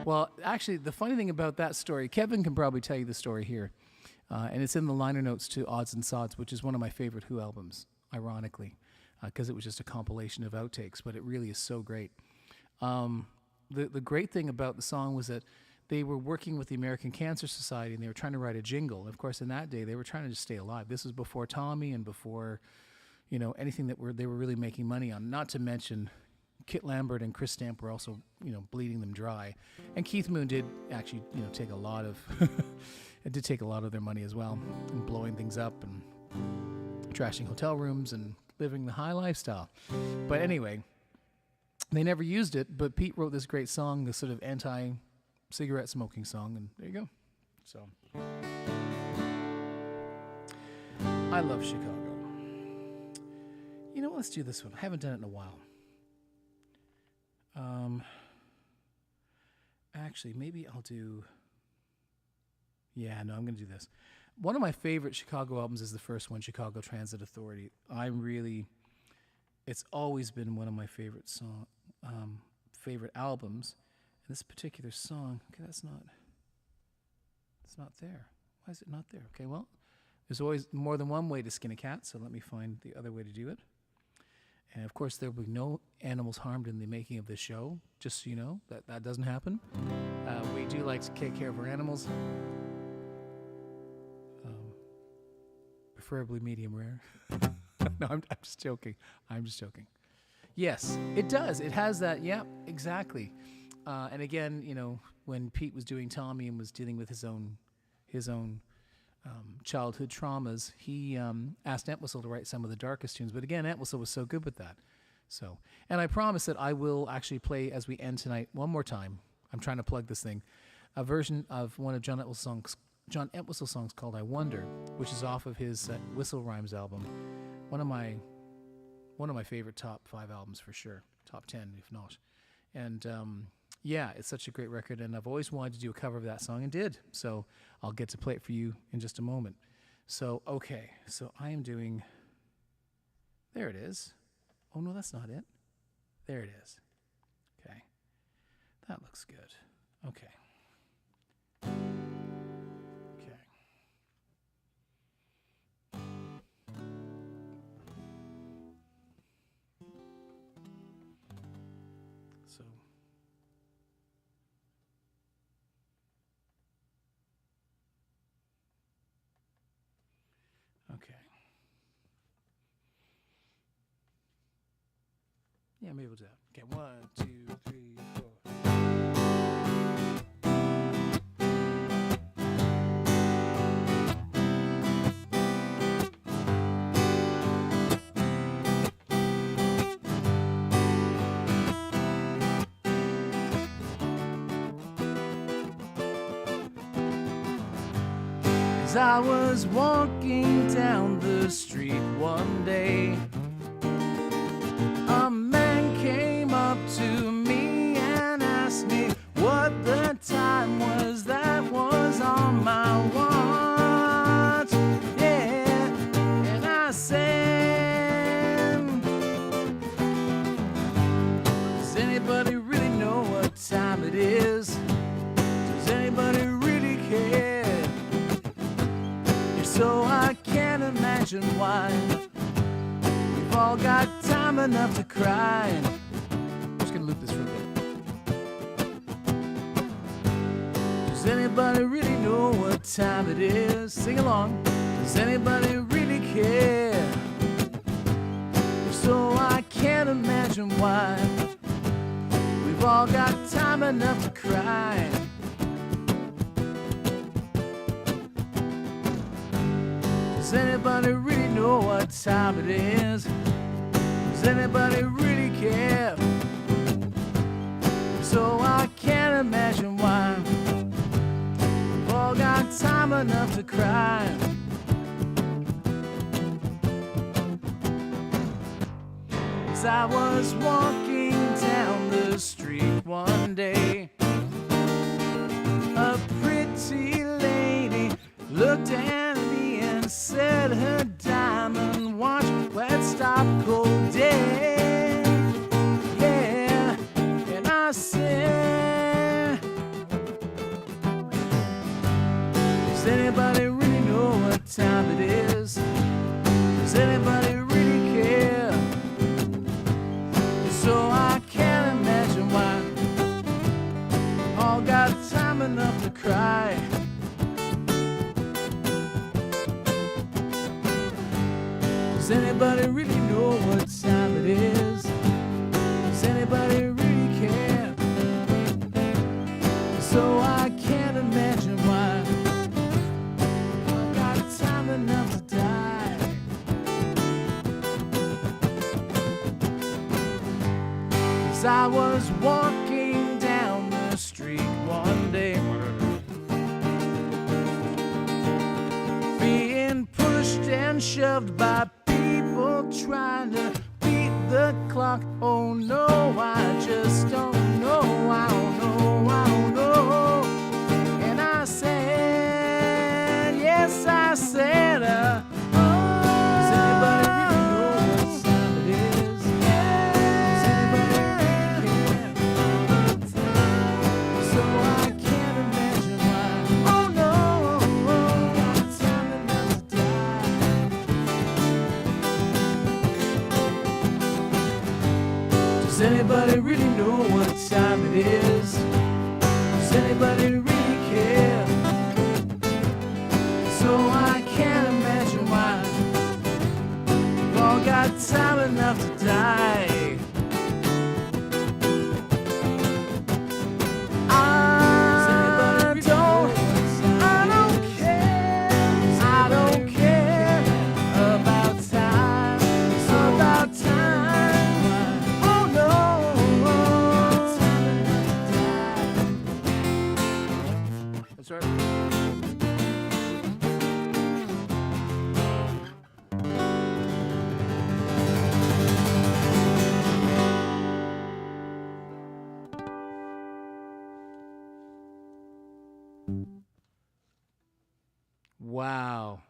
Well, actually, the funny thing about that story, Kevin can probably tell you the story here, and it's in the liner notes to Odds and Sods, which is one of my favorite Who albums, ironically, because it was just a compilation of outtakes, but it really is so great. The great thing about the song was that they were working with the American Cancer Society, and they were trying to write a jingle. And of course, in that day, they were trying to just stay alive. This was before Tommy and before, anything that they were really making money on, not to mention Kit Lambert and Chris Stamp were also, bleeding them dry. And Keith Moon did actually, take a lot of, it did take a lot of their money as well, and blowing things up and trashing hotel rooms and living the high lifestyle. But anyway, they never used it, but Pete wrote this great song, this sort of anti-cigarette smoking song, and there you go. So, I love Chicago. You know what, let's do this one. I haven't done it in a while. Actually, maybe I'll do... I'm going to do this. One of my favorite Chicago albums is the first one, Chicago Transit Authority. It's always been one of my favorite favorite albums. And this particular song, okay, it's not there. Why is it not there? Okay, well, There's always more than one way to skin a cat, so let me find the other way to do it. And of course, there will be no animals harmed in the making of this show, just so you know, that doesn't happen. We do like to take care of our animals, preferably medium rare. No, I'm just joking. I'm just joking. Yes, it does. It has that. Yeah, exactly. And again, you know, when Pete was doing Tommy and was dealing with his own childhood traumas, he asked Entwistle to write some of the darkest tunes. But again, Entwistle was so good with that. So, and I promise that I will actually play as we end tonight one more time. I'm trying to plug this thing, a version of one of John Entwistle songs called "I Wonder," which is off of his Whistle Rhymes album. One of my favorite top 5 albums for sure, top 10 if not. And yeah, it's such a great record, and I've always wanted to do a cover of that song and did. So I'll get to play it for you in just a moment. So, okay, so I am doing, there it is. Oh no, that's not it. There it is. Okay, that looks good. Okay. Okay. So, okay. Yeah, maybe we'll do that. Okay, 1, 2, 3, 4. As I was walking down the street one day, a man came up to me and asked me what the time was that was on my watch. Yeah, and I said, does anybody really know what time it is? Does anybody really care? If so, I can't imagine why. We've all got time enough to cry. I'm just gonna loop this for a bit. Does anybody really know what time it is? Sing along. Does anybody really care? If so, I can't imagine why. We've all got time enough to cry. Does anybody really know what time it is? Does anybody really care? So I can't imagine why. We've all got time enough to cry. As I was walking down the street one day, a pretty lady looked at me and said her diamond watch would stop cold day. Yeah, and I said, does anybody really know what time it is? Does anybody really care? So I can't imagine why. All got time enough to cry. Does anybody really know what time it is? Does anybody really care? So I can't imagine why. I've got time enough to die. As I was walking down the street one day, being pushed and shoved by people trying to beat the clock. Oh no, I just don't know. I don't know, I don't know. And I said, yes, I said, does anybody really know what time it is? Does anybody really care? So I can't imagine why. Oh no, got time enough to die. anybody really know what time it is? Does anybody really care? So I can't imagine why we've all got time enough to die. I don't care about time, oh no. That's right. Wow.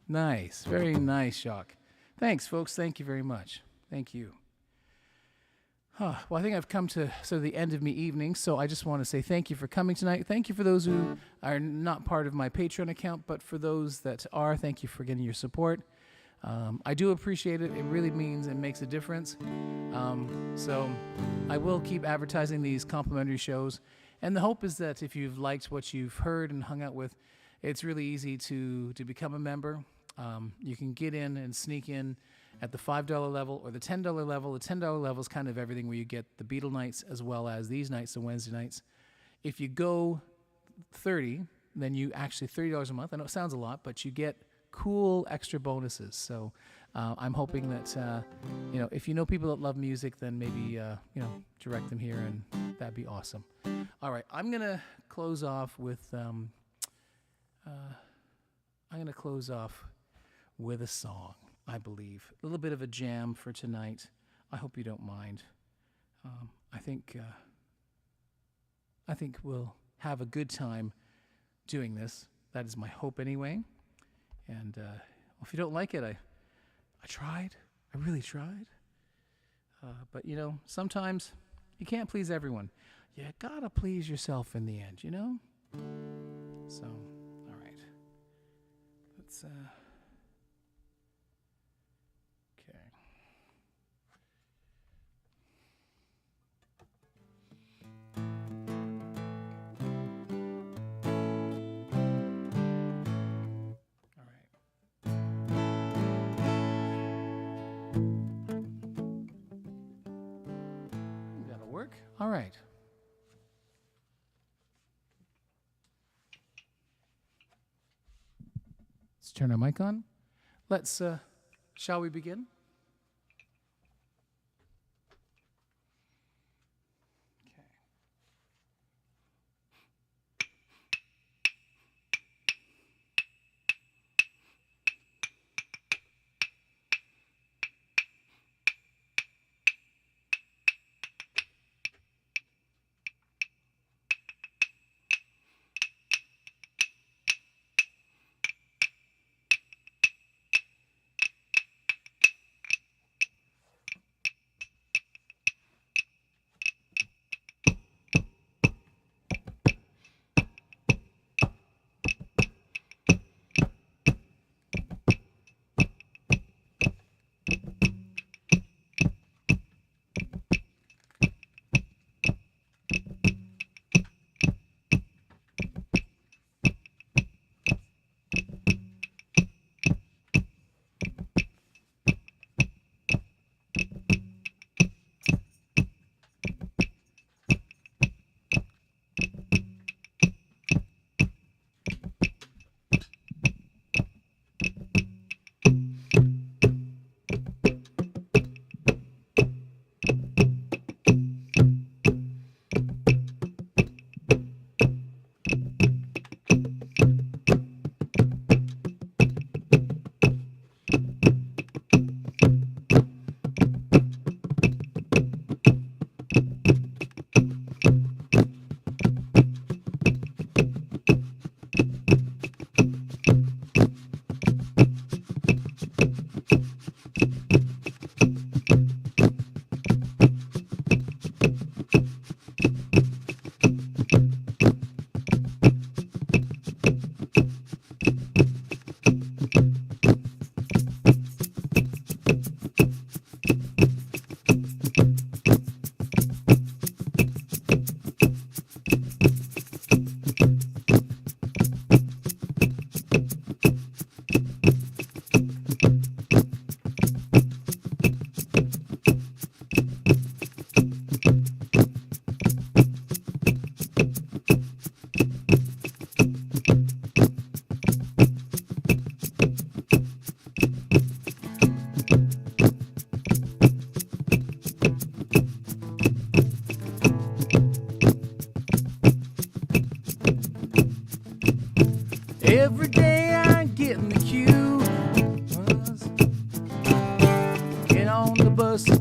Nice. Very nice, Jacques. Thanks, folks. Thank you very much. Thank you. Well, I think I've come to sort of the end of me evening, so I just want to say thank you for coming tonight. Thank you for those who are not part of my Patreon account, but for those that are, thank you for getting your support. I do appreciate it. It really means and makes a difference. So I will keep advertising these complimentary shows. And the hope is that if you've liked what you've heard and hung out with, it's really easy to become a member. You can get in and sneak in at the $5 level or the $10 level. The $10 level is kind of everything, where you get the Beatle nights as well as these nights and Wednesday nights. If you go 30, then you actually $30 a month. I know it sounds a lot, but you get cool extra bonuses. So I'm hoping that if you know people that love music, then maybe direct them here, and that'd be awesome. All right, I'm gonna close off with a song, I believe. A little bit of a jam for tonight. I hope you don't mind. I think we'll have a good time doing this. That is my hope anyway. And if you don't like it, I tried. I really tried. But, sometimes you can't please everyone. You gotta please yourself in the end, So, all right. Let's, okay. All right. That'll work. All right. Let's turn our mic on. Let's, shall we begin?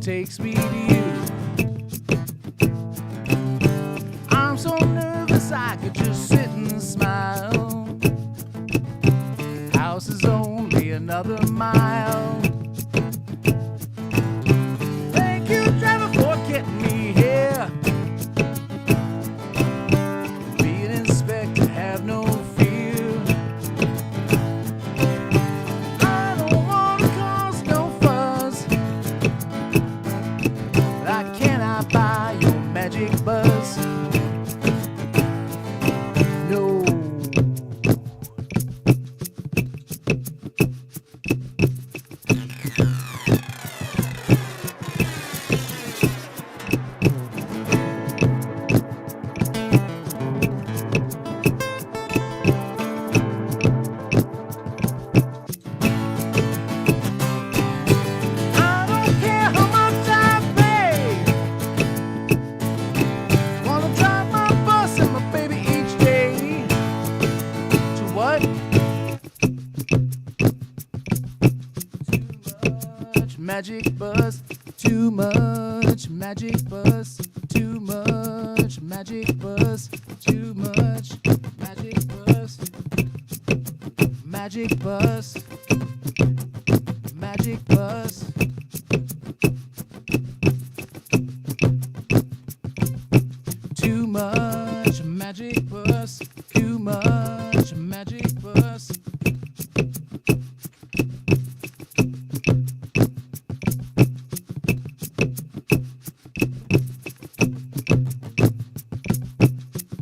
takes me to you. I'm so nervous I could just sit and smile. House is only another mile. Thank you, driver, for getting me here. Be an inspector, have no fear. I don't wanna cause no fuss. But can I buy your magic bus? No. I don't care how much I pay. Wanna drive my bus and my baby each day. To what? Too much magic bus. Too much magic bus. Too much magic bus. Too much magic bus. Magic bus. Magic bus. Too much magic bus. Too much magic bus.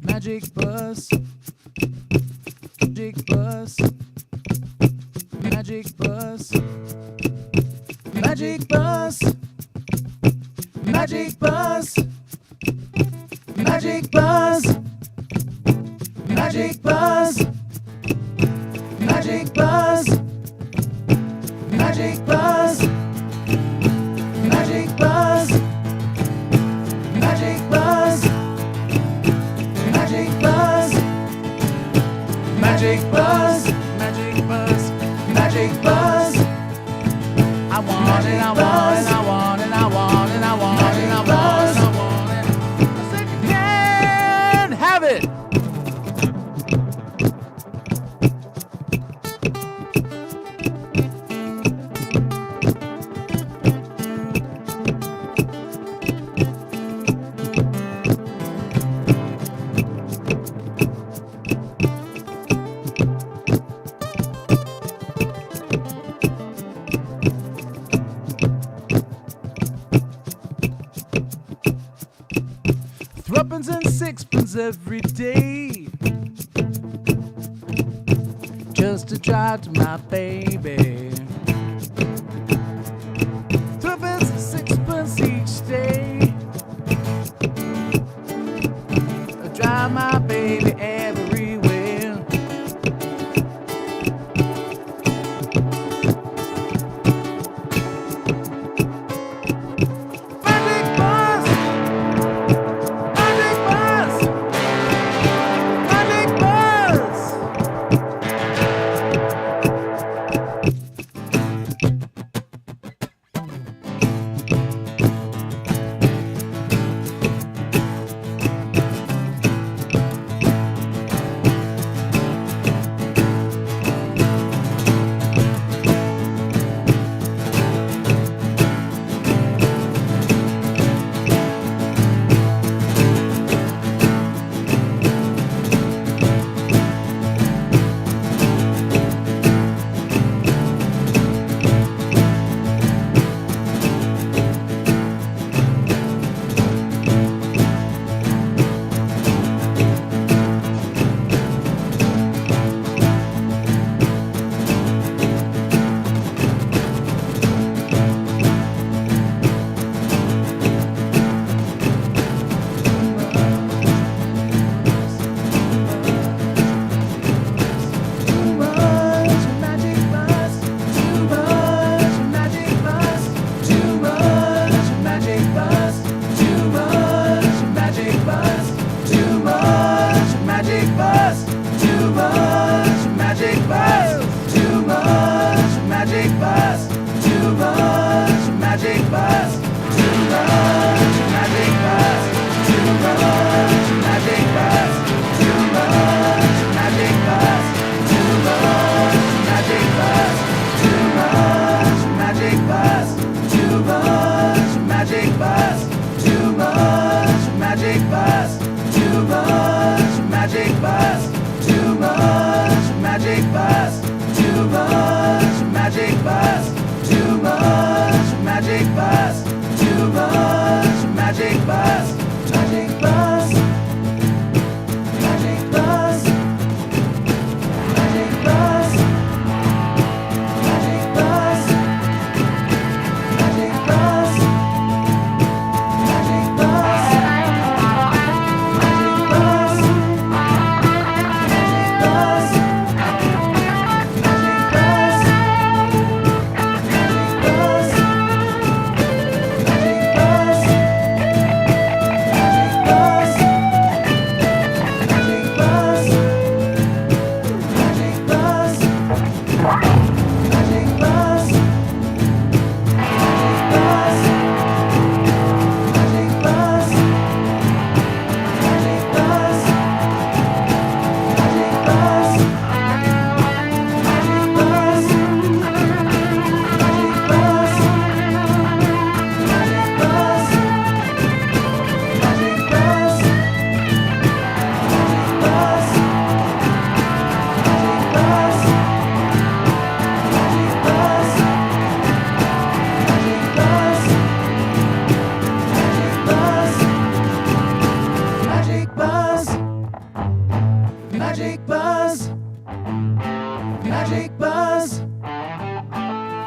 Magic bus. Magic bus. Magic bus. Magic bus. Magic bus. Magic bus. Magic bus. Magic bus. Magic bus. Magic bus. Magic bus. Magic bus. Magic bus. Magic bus. Magic bus. I want it, I want it, I want it, I want it, I want it, I want it, I want it. I said you can have it. Threepence and sixpence every day, just to drive to my baby. Threepence and sixpence each day, I drive my baby everywhere. Magic bus. Magic bus! Magic bus!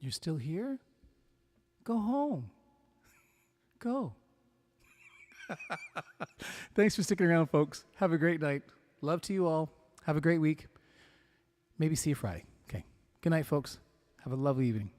You're still here? Go home. Go. Thanks for sticking around, folks. Have a great night. Love to you all. Have a great week. Maybe see you Friday. Okay. Good night, folks. Have a lovely evening.